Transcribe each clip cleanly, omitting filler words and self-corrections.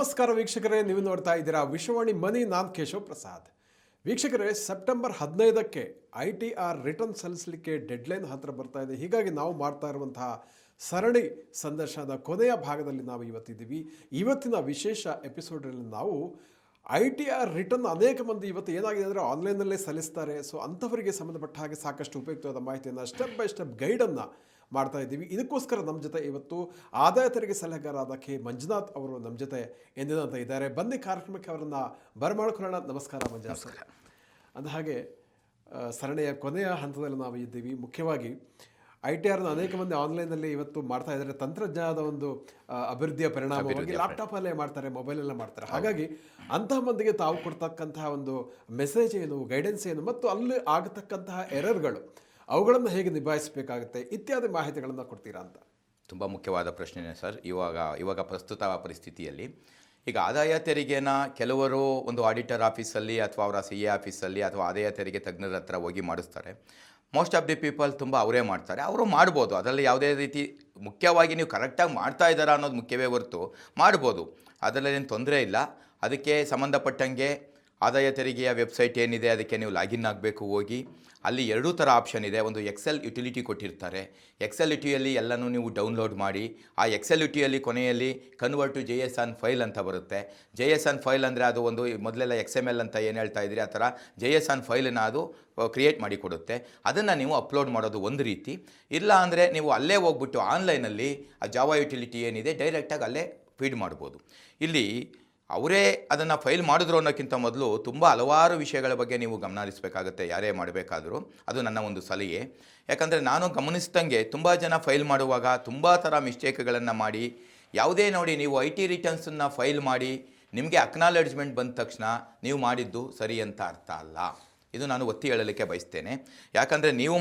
ನಮಸ್ಕಾರ ವೀಕ್ಷಕರೇ, ನೀವು ನೋಡ್ತಾ ಇದ್ದೀರಾ ವಿಶ್ವವಾಣಿ ಮನಿ. ನಾನು ಕೇಶವ್ ಪ್ರಸಾದ್. ವೀಕ್ಷಕರೇ, ಸೆಪ್ಟೆಂಬರ್ 15ಕ್ಕೆ ITR ರಿಟರ್ನ್ ಸಲ್ಲಿಸಲಿಕ್ಕೆ ಡೆಡ್ಲೈನ್ ಹತ್ತಿರ ಬರ್ತಾ ಇದೆ. ಹೀಗಾಗಿ ನಾವು ಮಾಡ್ತಾ ಇರುವಂತಹ ಸರಣಿ ಸಂದರ್ಶನದ ಕೊನೆಯ ಭಾಗದಲ್ಲಿ ನಾವು ಇವತ್ತಿದ್ದೀವಿ. ಇವತ್ತಿನ ವಿಶೇಷ ಎಪಿಸೋಡಲ್ಲಿ ನಾವು ITR ರಿಟರ್ನ್ ಅನೇಕ ಮಂದಿ ಇವತ್ತು ಏನಾಗಿದೆ ಅಂದರೆ ಆನ್ಲೈನಲ್ಲೇ ಸಲ್ಲಿಸ್ತಾರೆ. ಸೊ ಅಂಥವರಿಗೆ ಸಂಬಂಧಪಟ್ಟ ಹಾಗೆ ಸಾಕಷ್ಟು ಉಪಯುಕ್ತವಾದ ಮಾಹಿತಿಯನ್ನು ಸ್ಟೆಪ್ ಬೈ ಸ್ಟೆಪ್ ಗೈಡನ್ನು ಮಾಡ್ತಾ ಇದ್ದೀವಿ. ಇದಕ್ಕೋಸ್ಕರ ನಮ್ಮ ಜೊತೆ ಇವತ್ತು ಆದಾಯ ತೆರಿಗೆ ಸಲಹೆಗಾರರಾದ ಕೆ ಮಂಜುನಾಥ್ ಅವರು ನಮ್ಮ ಜೊತೆ ಎಂದಿನಂತ ಇದ್ದಾರೆ. ಬನ್ನಿ ಕಾರ್ಯಕ್ರಮಕ್ಕೆ ಅವರನ್ನು ಬರಮಾಡ್ಕೊಳ್ಳೋಣ. ನಮಸ್ಕಾರ ಮಂಜುನಾಥ್. ಅಂದ ಹಾಗೆ ಸರಣಿಯ ಕೊನೆಯ ಹಂತದಲ್ಲಿ ನಾವು ಇದ್ದೀವಿ. ಮುಖ್ಯವಾಗಿ ITRನ ಅನೇಕ ಮಂದಿ ಆನ್ಲೈನಲ್ಲಿ ಇವತ್ತು ಮಾಡ್ತಾ ಇದ್ದಾರೆ. ತಂತ್ರಜ್ಞಾನದ ಒಂದು ಅಭಿವೃದ್ಧಿಯ ಪರಿಣಾಮವಾಗಿ ಲ್ಯಾಪ್ಟಾಪಲ್ಲೇ ಮಾಡ್ತಾರೆ, ಮೊಬೈಲಲ್ಲೇ ಮಾಡ್ತಾರೆ. ಹಾಗಾಗಿ ಅಂತಹ ಮಂದಿಗೆ ತಾವು ಕೊಡ್ತಕ್ಕಂತಹ ಒಂದು ಮೆಸೇಜ್ ಏನು, ಗೈಡೆನ್ಸ್ ಏನು, ಮತ್ತು ಅಲ್ಲಿ ಆಗತಕ್ಕಂತಹ ಎರರ್ಗಳು, ಅವುಗಳನ್ನು ಹೇಗೆ ನಿಭಾಯಿಸಬೇಕಾಗುತ್ತೆ ಇತ್ಯಾದಿ ಮಾಹಿತಿಗಳನ್ನು ಕೊಡ್ತೀರಾ ಅಂತ. ತುಂಬ ಮುಖ್ಯವಾದ ಪ್ರಶ್ನೆನೇ ಸರ್. ಇವಾಗ ಪ್ರಸ್ತುತ ಪರಿಸ್ಥಿತಿಯಲ್ಲಿ ಈಗ ಆದಾಯ ತೆರಿಗೆನ ಕೆಲವರು ಒಂದು ಆಡಿಟರ್ ಆಫೀಸಲ್ಲಿ ಅಥವಾ ಅವರ CA ಆಫೀಸಲ್ಲಿ ಅಥವಾ ಆದಾಯ ತೆರಿಗೆ ತಜ್ಞರ ಹತ್ರ ಹೋಗಿ ಮಾಡಿಸ್ತಾರೆ. ಮೋಸ್ಟ್ ಆಫ್ ದಿ ಪೀಪಲ್ ತುಂಬ ಅವರೇ ಮಾಡ್ತಾರೆ. ಅವರು ಮಾಡ್ಬೋದು, ಅದರಲ್ಲಿ ಯಾವುದೇ ರೀತಿ ಮುಖ್ಯವಾಗಿ ನೀವು ಕರೆಕ್ಟಾಗಿ ಮಾಡ್ತಾ ಇದ್ದಾರಾ ಅನ್ನೋದು ಮುಖ್ಯವೇ ಹೊರತು ಮಾಡ್ಬೋದು, ಅದರಲ್ಲೇನು ತೊಂದರೆ ಇಲ್ಲ. ಅದಕ್ಕೆ ಸಂಬಂಧಪಟ್ಟಂಗೆ ಆದಾಯ ತೆರಿಗೆಯ ವೆಬ್ಸೈಟ್ ಏನಿದೆ ಅದಕ್ಕೆ ನೀವು ಲಾಗಿನ್ ಆಗಬೇಕು. ಹೋಗಿ ಅಲ್ಲಿ ಎರಡೂ ಥರ ಆಪ್ಷನ್ ಇದೆ. ಒಂದು ಎಕ್ಸೆಲ್ ಯುಟಿಲಿಟಿ ಕೊಟ್ಟಿರ್ತಾರೆ. ಎಕ್ಸೆಲ್ ಯುಟಿಯಲ್ಲಿ ಎಲ್ಲನೂ ನೀವು ಡೌನ್ಲೋಡ್ ಮಾಡಿ ಆ ಎಕ್ಸೆಲ್ ಯುಟಿಯಲ್ಲಿ ಕೊನೆಯಲ್ಲಿ ಕನ್ವರ್ಟ್ ಟು JSON ಫೈಲ್ ಅಂತ ಬರುತ್ತೆ. JSON ಫೈಲ್ ಅಂದರೆ ಅದು ಒಂದು ಮೊದಲೆಲ್ಲ XML ಅಂತ ಏನು ಹೇಳ್ತಾ ಇದ್ರಿ, ಆ ಥರ JSON ಫೈಲನ್ನು ಅದು ಕ್ರಿಯೇಟ್ ಮಾಡಿ ಕೊಡುತ್ತೆ. ಅದನ್ನು ನೀವು ಅಪ್ಲೋಡ್ ಮಾಡೋದು ಒಂದು ರೀತಿ. ಇಲ್ಲ ಅಂದರೆ ನೀವು ಅಲ್ಲೇ ಹೋಗ್ಬಿಟ್ಟು ಆನ್ಲೈನಲ್ಲಿ ಆ ಜಾವಾ ಯುಟಿಲಿಟಿ ಏನಿದೆ ಡೈರೆಕ್ಟಾಗಿ ಅಲ್ಲೇ ಫೀಡ್ ಮಾಡ್ಬೋದು. ಇಲ್ಲಿ ಅವರೇ ಅದನ್ನು ಫೈಲ್ ಮಾಡಿದ್ರು ಅನ್ನೋಕ್ಕಿಂತ ಮೊದಲು ತುಂಬ ಹಲವಾರು ವಿಷಯಗಳ ಬಗ್ಗೆ ನೀವು ಗಮನ ಹರಿಸಬೇಕಾಗುತ್ತೆ ಯಾರೇ ಮಾಡಬೇಕಾದ್ರೂ. ಅದು ನನ್ನ ಒಂದು ಸಲಹೆ. ಯಾಕಂದರೆ ನಾನು ಗಮನಿಸಿದಂಗೆ ತುಂಬ ಜನ ಫೈಲ್ ಮಾಡುವಾಗ ತುಂಬ ಥರ ಮಿಸ್ಟೇಕ್ಗಳನ್ನು ಮಾಡಿ, ಯಾವುದೇ ನೋಡಿ ನೀವು IT ರಿಟರ್ನ್ಸನ್ನು ಫೈಲ್ ಮಾಡಿ ನಿಮಗೆ ಅಕ್ನಾಲೆಡ್ಜ್ಮೆಂಟ್ ಬಂದ ತಕ್ಷಣ ನೀವು ಮಾಡಿದ್ದು ಸರಿ ಅಂತ ಅರ್ಥ ಅಲ್ಲ. ಇದು ನಾನು ಒತ್ತಿ ಹೇಳಲಿಕ್ಕೆ ಬಯಸ್ತೇನೆ. ಯಾಕಂದರೆ ನೀವು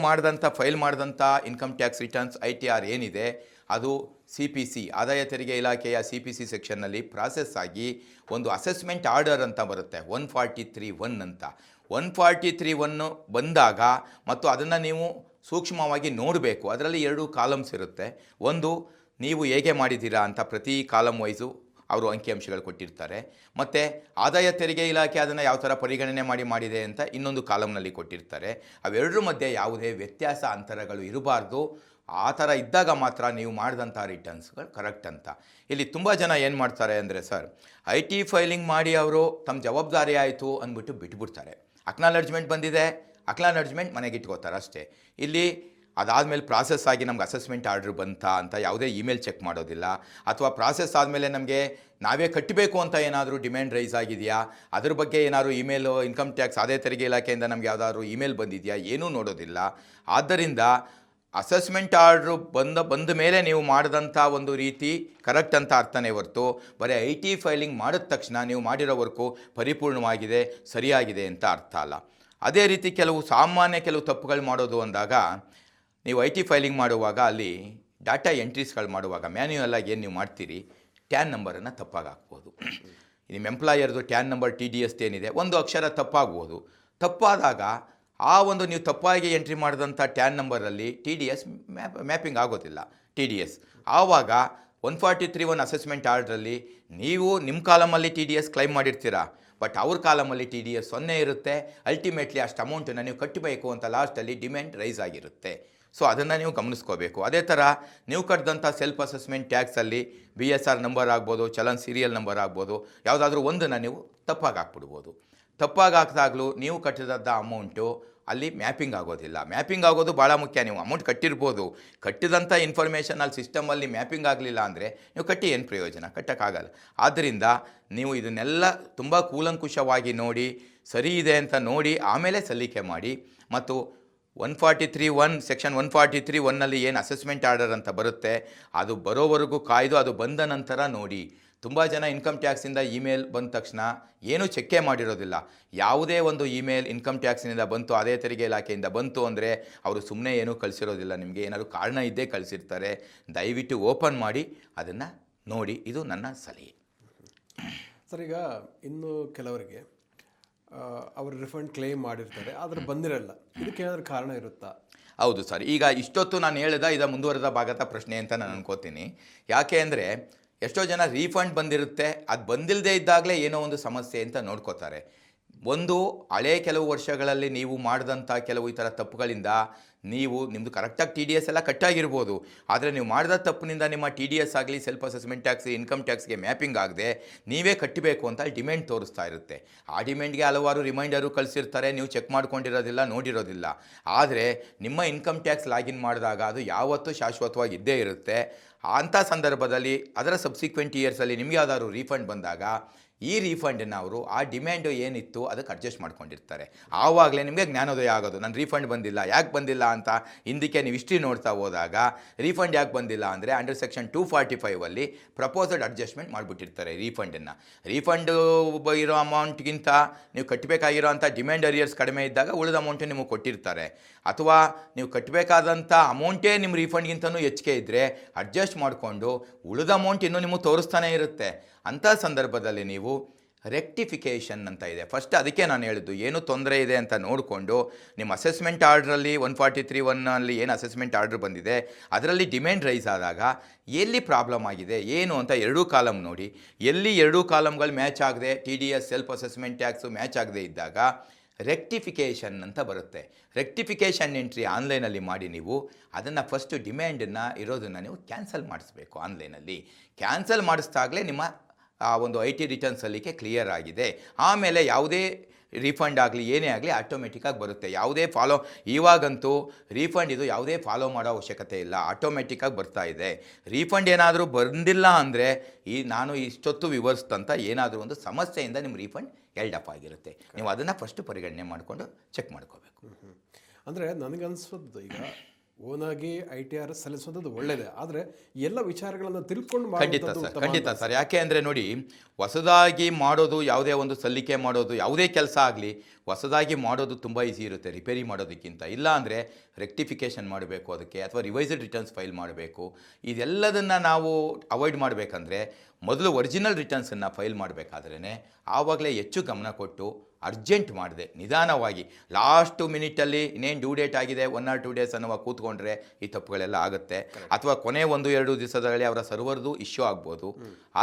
ಫೈಲ್ ಮಾಡಿದಂಥ ಇನ್ಕಮ್ ಟ್ಯಾಕ್ಸ್ ರಿಟರ್ನ್ಸ್ ITR ಏನಿದೆ ಅದು CPC ಆದಾಯ ತೆರಿಗೆ ಇಲಾಖೆಯ CPC ಸೆಕ್ಷನ್ನಲ್ಲಿ ಪ್ರಾಸೆಸ್ ಆಗಿ ಒಂದು ಅಸೆಸ್ಮೆಂಟ್ ಆರ್ಡರ್ ಅಂತ ಬರುತ್ತೆ 143(1) ಅಂತ. 143(1) ಬಂದಾಗ ಮತ್ತು ಅದನ್ನು ನೀವು ಸೂಕ್ಷ್ಮವಾಗಿ ನೋಡಬೇಕು. ಅದರಲ್ಲಿ 2 ಕಾಲಮ್ಸ್ ಇರುತ್ತೆ. ಒಂದು ನೀವು ಹೇಗೆ ಮಾಡಿದ್ದೀರಾ ಅಂತ ಪ್ರತಿ ಕಾಲಮ್ ವೈಸು ಅವರು ಅಂಕಿಅಂಶಗಳು ಕೊಟ್ಟಿರ್ತಾರೆ. ಮತ್ತು ಆದಾಯ ತೆರಿಗೆ ಇಲಾಖೆ ಅದನ್ನು ಯಾವ ಥರ ಪರಿಗಣನೆ ಮಾಡಿದೆ ಅಂತ ಇನ್ನೊಂದು ಕಾಲಮ್ನಲ್ಲಿ ಕೊಟ್ಟಿರ್ತಾರೆ. ಅವೆರಡರ ಮಧ್ಯೆ ಯಾವುದೇ ವ್ಯತ್ಯಾಸ ಅಂತರಗಳು ಇರಬಾರ್ದು. ಆ ಥರ ಇದ್ದಾಗ ಮಾತ್ರ ನೀವು ಮಾಡಿದಂಥ ರಿಟರ್ನ್ಸ್ಗಳು ಕರೆಕ್ಟ್ ಅಂತ. ಇಲ್ಲಿ ತುಂಬ ಜನ ಏನು ಮಾಡ್ತಾರೆ ಅಂದರೆ ಸರ್, IT ಫೈಲಿಂಗ್ ಮಾಡಿ ಅವರು ತಮ್ಮ ಜವಾಬ್ದಾರಿ ಆಯಿತು ಅಂದ್ಬಿಟ್ಟು ಬಿಟ್ಬಿಡ್ತಾರೆ. ಅಕ್ನಾಲೆಡ್ಜ್ಮೆಂಟ್ ಬಂದಿದೆ, ಅಕ್ನಾಲೆಡ್ಜ್ಮೆಂಟ್ ಮನೆಗೆ ಇಟ್ಕೋತಾರೆ ಅಷ್ಟೇ. ಇಲ್ಲಿ ಅದಾದಮೇಲೆ ಪ್ರಾಸೆಸ್ ಆಗಿ ನಮ್ಗೆ ಅಸೆಸ್ಮೆಂಟ್ ಆರ್ಡ್ರ್ ಬಂತಾ ಅಂತ ಯಾವುದೇ ಇಮೇಲ್ ಚೆಕ್ ಮಾಡೋದಿಲ್ಲ. ಅಥವಾ ಪ್ರಾಸೆಸ್ ಆದಮೇಲೆ ನಮಗೆ ನಾವೇ ಕಟ್ಟಬೇಕು ಅಂತ ಏನಾದರೂ ಡಿಮ್ಯಾಂಡ್ ರೈಸ್ ಆಗಿದೆಯಾ, ಅದ್ರ ಬಗ್ಗೆ ಏನಾದರೂ ಇಮೇಲು ಇನ್ಕಮ್ ಟ್ಯಾಕ್ಸ್ ಆದಾಯ ತೆರಿಗೆ ಇಲಾಖೆಯಿಂದ ನಮ್ಗೆ ಯಾವುದಾದ್ರೂ ಇಮೇಲ್ ಬಂದಿದೆಯಾ, ಏನೂ ನೋಡೋದಿಲ್ಲ. ಆದ್ದರಿಂದ ಅಸೆಸ್ಮೆಂಟ್ ಆರ್ಡ್ರು ಬಂದ ಮೇಲೆ ನೀವು ಮಾಡಿದಂಥ ಒಂದು ರೀತಿ ಕರೆಕ್ಟ್ ಅಂತ ಅರ್ಥನೇ ಹೊರತು ಬರೀ IT ಫೈಲಿಂಗ್ ಮಾಡಿದ ತಕ್ಷಣ ನೀವು ಮಾಡಿರೋ ವರ್ಕು ಪರಿಪೂರ್ಣವಾಗಿದೆ, ಸರಿಯಾಗಿದೆ ಅಂತ ಅರ್ಥ ಅಲ್ಲ. ಅದೇ ರೀತಿ ಕೆಲವು ತಪ್ಪುಗಳು ಮಾಡೋದು ಅಂದಾಗ ನೀವು IT ಫೈಲಿಂಗ್ ಮಾಡುವಾಗ ಅಲ್ಲಿ ಡಾಟಾ ಎಂಟ್ರೀಸ್ಗಳು ಮಾಡುವಾಗ ಮ್ಯಾನ್ಯುಯಲಾಗಿ ಏನು ನೀವು ಮಾಡ್ತೀರಿ, ಟ್ಯಾನ್ ನಂಬರನ್ನು ತಪ್ಪಾಗಿ ಹಾಕ್ಬೋದು. ನಿಮ್ಮ ಎಂಪ್ಲಾಯರ್ದು ಟ್ಯಾನ್ ನಂಬರ್ TDS ಏನಿದೆ ಒಂದು ಅಕ್ಷರ ತಪ್ಪಾಗ್ಬೋದು. ತಪ್ಪಾದಾಗ ಆ ಒಂದು ನೀವು ತಪ್ಪಾಗಿ ಎಂಟ್ರಿ ಮಾಡಿದಂಥ ಟ್ಯಾನ್ ನಂಬರಲ್ಲಿ TDS ಮ್ಯಾಪಿಂಗ್ ಆಗೋದಿಲ್ಲ. TDS ಆವಾಗ 143(1) ಅಸೆಸ್ಮೆಂಟ್ ಆರ್ಡ್ರಲ್ಲಿ ನೀವು ನಿಮ್ಮ ಕಾಲಮಲ್ಲಿ TDS ಕ್ಲೈಮ್ ಮಾಡಿರ್ತೀರಾ, ಬಟ್ ಅವ್ರ ಕಾಲಮಲ್ಲಿ TDS 0 ಇರುತ್ತೆ. ಅಲ್ಟಿಮೇಟ್ಲಿ ಅಷ್ಟು ಅಮೌಂಟನ್ನು ನೀವು ಕಟ್ಟಬೇಕು ಅಂತ ಲಾಸ್ಟಲ್ಲಿ ಡಿಮ್ಯಾಂಡ್ ರೈಸ್ ಆಗಿರುತ್ತೆ. ಸೊ ಅದನ್ನು ನೀವು ಗಮನಿಸ್ಕೋಬೇಕು. ಅದೇ ಥರ ನೀವು ಕಟ್ಟಿದಂಥ ಸೆಲ್ಫ್ ಅಸೆಸ್ಮೆಂಟ್ ಟ್ಯಾಕ್ಸಲ್ಲಿ BSR ನಂಬರ್ ಆಗ್ಬೋದು, ಚಲನ್ ಸೀರಿಯಲ್ ನಂಬರ್ ಆಗ್ಬೋದು, ಯಾವುದಾದ್ರೂ ಒಂದನ್ನು ನೀವು ತಪ್ಪಾಗಿ ಹಾಕ್ಬಿಡ್ಬೋದು. ತಪ್ಪಾಗಿ ಹಾಕಿದಾಗಲೂ ನೀವು ಕಟ್ಟಿದಂಥ ಅಮೌಂಟು ಅಲ್ಲಿ ಮ್ಯಾಪಿಂಗ್ ಆಗೋದಿಲ್ಲ. ಮ್ಯಾಪಿಂಗ್ ಆಗೋದು ಭಾಳ ಮುಖ್ಯ. ನೀವು ಅಮೌಂಟ್ ಕಟ್ಟಿರ್ಬೋದು, ಕಟ್ಟಿದಂಥ ಇನ್ಫಾರ್ಮೇಷನ್ ಅಲ್ಲಿ ಸಿಸ್ಟಮಲ್ಲಿ ಮ್ಯಾಪಿಂಗ್ ಆಗಲಿಲ್ಲ ಅಂದರೆ ನೀವು ಕಟ್ಟಿ ಏನು ಪ್ರಯೋಜನ, ಕಟ್ಟೋಕ್ಕಾಗಲ್ಲ. ಆದ್ದರಿಂದ ನೀವು ಇದನ್ನೆಲ್ಲ ತುಂಬ ಕೂಲಂಕುಷವಾಗಿ ನೋಡಿ, ಸರಿ ಇದೆ ಅಂತ ನೋಡಿ ಆಮೇಲೆ ಸಲ್ಲಿಕೆ ಮಾಡಿ. ಮತ್ತು 143(1) ಸೆಕ್ಷನ್ 143(1) ಏನು ಅಸೆಸ್ಮೆಂಟ್ ಆರ್ಡರ್ ಅಂತ ಬರುತ್ತೆ ಅದು ಬರೋವರೆಗೂ ಕಾಯ್ದು ಅದು ಬಂದ ನಂತರ ನೋಡಿ. ತುಂಬ ಜನ ಇನ್ಕಮ್ ಟ್ಯಾಕ್ಸಿಂದ ಇಮೇಲ್ ಬಂದ ತಕ್ಷಣ ಏನೂ ಚೆಕ್ಕೇ ಮಾಡಿರೋದಿಲ್ಲ. ಯಾವುದೇ ಒಂದು ಇಮೇಲ್ ಇನ್ಕಮ್ ಟ್ಯಾಕ್ಸಿನಿಂದ ಬಂತು, ಆದಾಯ ತೆರಿಗೆ ಇಲಾಖೆಯಿಂದ ಬಂತು ಅಂದರೆ ಅವರು ಸುಮ್ಮನೆ ಏನೂ ಕಳಿಸಿರೋದಿಲ್ಲ, ನಿಮಗೆ ಏನಾದರೂ ಕಾರಣ ಇದ್ದೇ ಕಳಿಸಿರ್ತಾರೆ. ದಯವಿಟ್ಟು ಓಪನ್ ಮಾಡಿ ಅದನ್ನು ನೋಡಿ. ಇದು ನನ್ನ ಸಲಹೆ ಸರ್. ಈಗ ಇನ್ನು ಕೆಲವರಿಗೆ ಅವರು ರಿಫಂಡ್ ಕ್ಲೇಮ್ ಮಾಡಿರ್ತಾರೆ, ಆದರೆ ಬಂದಿರಲ್ಲ. ಇದಕ್ಕೆ ಏನಾದರೂ ಕಾರಣ ಇರುತ್ತಾ? ಹೌದು ಸರ್. ಈಗ ಇಷ್ಟೊತ್ತು ನಾನು ಹೇಳಿದ ಮುಂದುವರೆದ ಭಾಗದ ಪ್ರಶ್ನೆ ಅಂತ ನಾನು ಅನ್ಕೋತೀನಿ. ಯಾಕೆ ಅಂದರೆ ಎಷ್ಟೋ ಜನ ರೀಫಂಡ್ ಬಂದಿರುತ್ತೆ, ಅದು ಬಂದಿಲ್ಲದೆ ಇದ್ದಾಗಲೇ ಏನೋ ಒಂದು ಸಮಸ್ಯೆ ಅಂತ ನೋಡ್ಕೋತಾರೆ. ಒಂದು ಹಳೆ ಕೆಲವು ವರ್ಷಗಳಲ್ಲಿ ನೀವು ಮಾಡಿದಂಥ ಕೆಲವು ಈ ಥರ ತಪ್ಪುಗಳಿಂದ ನಿಮ್ಮದು ಕರೆಕ್ಟಾಗಿ ಟಿ ಡಿ ಎಸ್ ಎಲ್ಲ ಕಟ್ಟಾಗಿರ್ಬೋದು, ಆದರೆ ನೀವು ಮಾಡಿದ ತಪ್ಪಿನಿಂದ ನಿಮ್ಮ ಟಿ ಡಿ ಎಸ್ ಆಗಲಿ, ಸೆಲ್ಫ್ ಅಸೆಸ್ಮೆಂಟ್ ಟ್ಯಾಕ್ಸ್, ಇನ್ಕಮ್ ಟ್ಯಾಕ್ಸ್ಗೆ ಮ್ಯಾಪಿಂಗ್ ಆಗದೆ ನೀವೇ ಕಟ್ಟಬೇಕು ಅಂತ ಡಿಮ್ಯಾಂಡ್ ತೋರಿಸ್ತಾ ಇರುತ್ತೆ. ಆ ಡಿಮ್ಯಾಂಡ್ಗೆ ಹಲವಾರು ರಿಮೈಂಡರು ಕಳಿಸಿರ್ತಾರೆ, ನೀವು ಚೆಕ್ ಮಾಡ್ಕೊಂಡಿರೋದಿಲ್ಲ, ನೋಡಿರೋದಿಲ್ಲ. ಆದರೆ ನಿಮ್ಮ ಇನ್ಕಮ್ ಟ್ಯಾಕ್ಸ್ ಲಾಗಿನ್ ಮಾಡಿದಾಗ ಅದು ಯಾವತ್ತೂ ಶಾಶ್ವತವಾಗಿ ಇದ್ದೇ ಇರುತ್ತೆ. ಅಂಥ ಸಂದರ್ಭದಲ್ಲಿ ಅದರ ಸಬ್ಸಿಕ್ವೆಂಟ್ ಇಯರ್ಸಲ್ಲಿ ನಿಮಗೆ ಯಾವ್ದಾದ್ರು ರೀಫಂಡ್ ಬಂದಾಗ ಈ ರೀಫಂಡನ್ನು ಅವರು ಆ ಡಿಮ್ಯಾಂಡು ಏನಿತ್ತು ಅದಕ್ಕೆ ಅಡ್ಜಸ್ಟ್ ಮಾಡ್ಕೊಂಡಿರ್ತಾರೆ. ಆವಾಗಲೇ ನಿಮಗೆ ಜ್ಞಾನೋದಯ ಆಗೋದು, ನನ್ನ ರೀಫಂಡ್ ಬಂದಿಲ್ಲ, ಯಾಕೆ ಬಂದಿಲ್ಲ ಅಂತ ಹಿಂದಕ್ಕೆ ನೀವು ಹಿಸ್ಟ್ರಿ ನೋಡ್ತಾ ಹೋದಾಗ ರೀಫಂಡ್ ಯಾಕೆ ಬಂದಿಲ್ಲ ಅಂದರೆ under section 245 proposed adjustment ಮಾಡಿಬಿಟ್ಟಿರ್ತಾರೆ ರೀಫಂಡನ್ನು. Refund ಇರೋ ಅಮೌಂಟ್ಗಿಂತ ನೀವು ಕಟ್ಟಬೇಕಾಗಿರೋ ಅಂಥ ಡಿಮ್ಯಾಂಡ್ ಅರಿಯರ್ಸ್ ಕಡಿಮೆ ಇದ್ದಾಗ ಉಳಿದ ಅಮೌಂಟು ನಿಮಗೆ ಕೊಟ್ಟಿರ್ತಾರೆ. ಅಥವಾ ನೀವು ಕಟ್ಟಬೇಕಾದಂಥ ಅಮೌಂಟೇ ನಿಮ್ಮ ರೀಫಂಡ್ಗಿಂತನೂ ಹೆಚ್ಚಿಗೆ ಇದ್ದರೆ ಅಡ್ಜಸ್ಟ್ ಮಾಡಿಕೊಂಡು ಉಳಿದ ಅಮೌಂಟ್ ಇನ್ನೂ ನಿಮಗೆ ತೋರಿಸ್ತಾನೆ ಇರುತ್ತೆ. ಅಂಥ ಸಂದರ್ಭದಲ್ಲಿ ನೀವು ರೆಕ್ಟಿಫಿಕೇಷನ್ ಅಂತ ಇದೆ. ಫಸ್ಟ್ ಅದಕ್ಕೆ ನಾನು ಹೇಳಿದ್ದು, ಏನು ತೊಂದರೆ ಇದೆ ಅಂತ ನೋಡಿಕೊಂಡು ನಿಮ್ಮ ಅಸೆಸ್ಮೆಂಟ್ ಆರ್ಡ್ರಲ್ಲಿ 143(1) ಏನು ಅಸೆಸ್ಮೆಂಟ್ ಆರ್ಡ್ರ್ ಬಂದಿದೆ ಅದರಲ್ಲಿ ಡಿಮ್ಯಾಂಡ್ ರೈಸ್ ಆದಾಗ ಎಲ್ಲಿ ಪ್ರಾಬ್ಲಮ್ ಆಗಿದೆ ಏನು ಅಂತ ಎರಡೂ ಕಾಲಮ್ ನೋಡಿ. ಎಲ್ಲಿ ಎರಡೂ ಕಾಲಮ್ಗಳು ಮ್ಯಾಚ್ ಆಗದೆ, T D S, self assessment tax match ಆಗದೆ ಇದ್ದಾಗ ರೆಕ್ಟಿಫಿಕೇಷನ್ ಅಂತ ಬರುತ್ತೆ. ರೆಕ್ಟಿಫಿಕೇಷನ್ ಎಂಟ್ರಿ ಆನ್ಲೈನಲ್ಲಿ ಮಾಡಿ ನೀವು ಅದನ್ನು ಫಸ್ಟು ಡಿಮ್ಯಾಂಡನ್ನು ಇರೋದನ್ನು ನೀವು ಕ್ಯಾನ್ಸಲ್ ಮಾಡಿಸ್ಬೇಕು. ಆನ್ಲೈನಲ್ಲಿ ಕ್ಯಾನ್ಸಲ್ ಮಾಡಿಸಿದಾಗಲೇ ನಿಮ್ಮ ಒಂದು ಐ ಟಿ ರಿಟರ್ನ್ ಸಲ್ಲಿಕೆ ಕ್ಲಿಯರ್ ಆಗಿದೆ. ಆಮೇಲೆ ಯಾವುದೇ ರೀಫಂಡ್ ಆಗಲಿ ಏನೇ ಆಗಲಿ ಆಟೋಮೆಟಿಕ್ಕಾಗಿ ಬರುತ್ತೆ. ಯಾವುದೇ ಇವಾಗಂತೂ ರೀಫಂಡ್ ಇದು ಯಾವುದೇ ಫಾಲೋ ಮಾಡೋ ಅವಶ್ಯಕತೆ ಇಲ್ಲ, ಆಟೋಮೆಟಿಕ್ಕಾಗಿ ಬರ್ತಾ ಇದೆ. ರೀಫಂಡ್ ಏನಾದರೂ ಬಂದಿಲ್ಲ ಅಂದರೆ ನಾನು ಇಷ್ಟೊತ್ತು ವಿವರಿಸ್ತಂತ ಏನಾದರೂ ಒಂದು ಸಮಸ್ಯೆಯಿಂದ ನಿಮ್ಮ ರೀಫಂಡ್ ಎಲ್ಡ್ ಅಪ್ ಆಗಿರುತ್ತೆ. ನೀವು ಅದನ್ನು ಫಸ್ಟು ಪರಿಗಣನೆ ಮಾಡಿಕೊಂಡು ಚೆಕ್ ಮಾಡ್ಕೋಬೇಕು. ಅಂದರೆ ನನಗನ್ಸೋದು ಈಗ ಓನಾಗಿ ಐ ಟಿ ಆರ್ ಸಲ್ಲಿಸೋದು ಒಳ್ಳೆಯದೇ, ಆದರೆ ಎಲ್ಲ ವಿಚಾರಗಳನ್ನು ತಿಳ್ಕೊಂಡು ಖಂಡಿತ ಸರ್. ಯಾಕೆ ಅಂದರೆ ನೋಡಿ, ಹೊಸದಾಗಿ ಮಾಡೋದು ಯಾವುದೇ ಒಂದು ಸಲ್ಲಿಕೆ ಮಾಡೋದು ಯಾವುದೇ ಕೆಲಸ ಆಗಲಿ ಹೊಸದಾಗಿ ಮಾಡೋದು ತುಂಬ ಈಸಿ ಇರುತ್ತೆ ರಿಪೇರಿ ಮಾಡೋದಕ್ಕಿಂತ. ಇಲ್ಲ ಅಂದರೆ ರೆಕ್ಟಿಫಿಕೇಷನ್ ಮಾಡಬೇಕು ಅದಕ್ಕೆ, ಅಥವಾ ರಿವೈಸ್ಡ್ ರಿಟರ್ನ್ಸ್ ಫೈಲ್ ಮಾಡಬೇಕು. ಇದೆಲ್ಲದನ್ನು ನಾವು ಅವಾಯ್ಡ್ ಮಾಡಬೇಕಂದ್ರೆ ಮೊದಲು ಒರಿಜಿನಲ್ ರಿಟರ್ನ್ಸನ್ನು ಫೈಲ್ ಮಾಡಬೇಕಾದ್ರೇ ಆವಾಗಲೇ ಹೆಚ್ಚು ಗಮನ ಕೊಟ್ಟು ಅರ್ಜೆಂಟ್ ಮಾಡಿದೆ ನಿಧಾನವಾಗಿ ಲಾಸ್ಟ್ ಮಿನಿಟಲ್ಲಿ ಇನ್ನೇನು ಡ್ಯೂ ಡೇಟ್ ಆಗಿದೆ 1 or 2 days ಅನ್ನುವ ಕೂತ್ಕೊಂಡ್ರೆ ಈ ತಪ್ಪುಗಳೆಲ್ಲ ಆಗುತ್ತೆ. ಅಥವಾ ಕೊನೆ 1-2 ದಿವಸದಲ್ಲಿ ಅವರ ಸರ್ವರ್ದು ಇಶ್ಯೂ ಆಗ್ಬೋದು.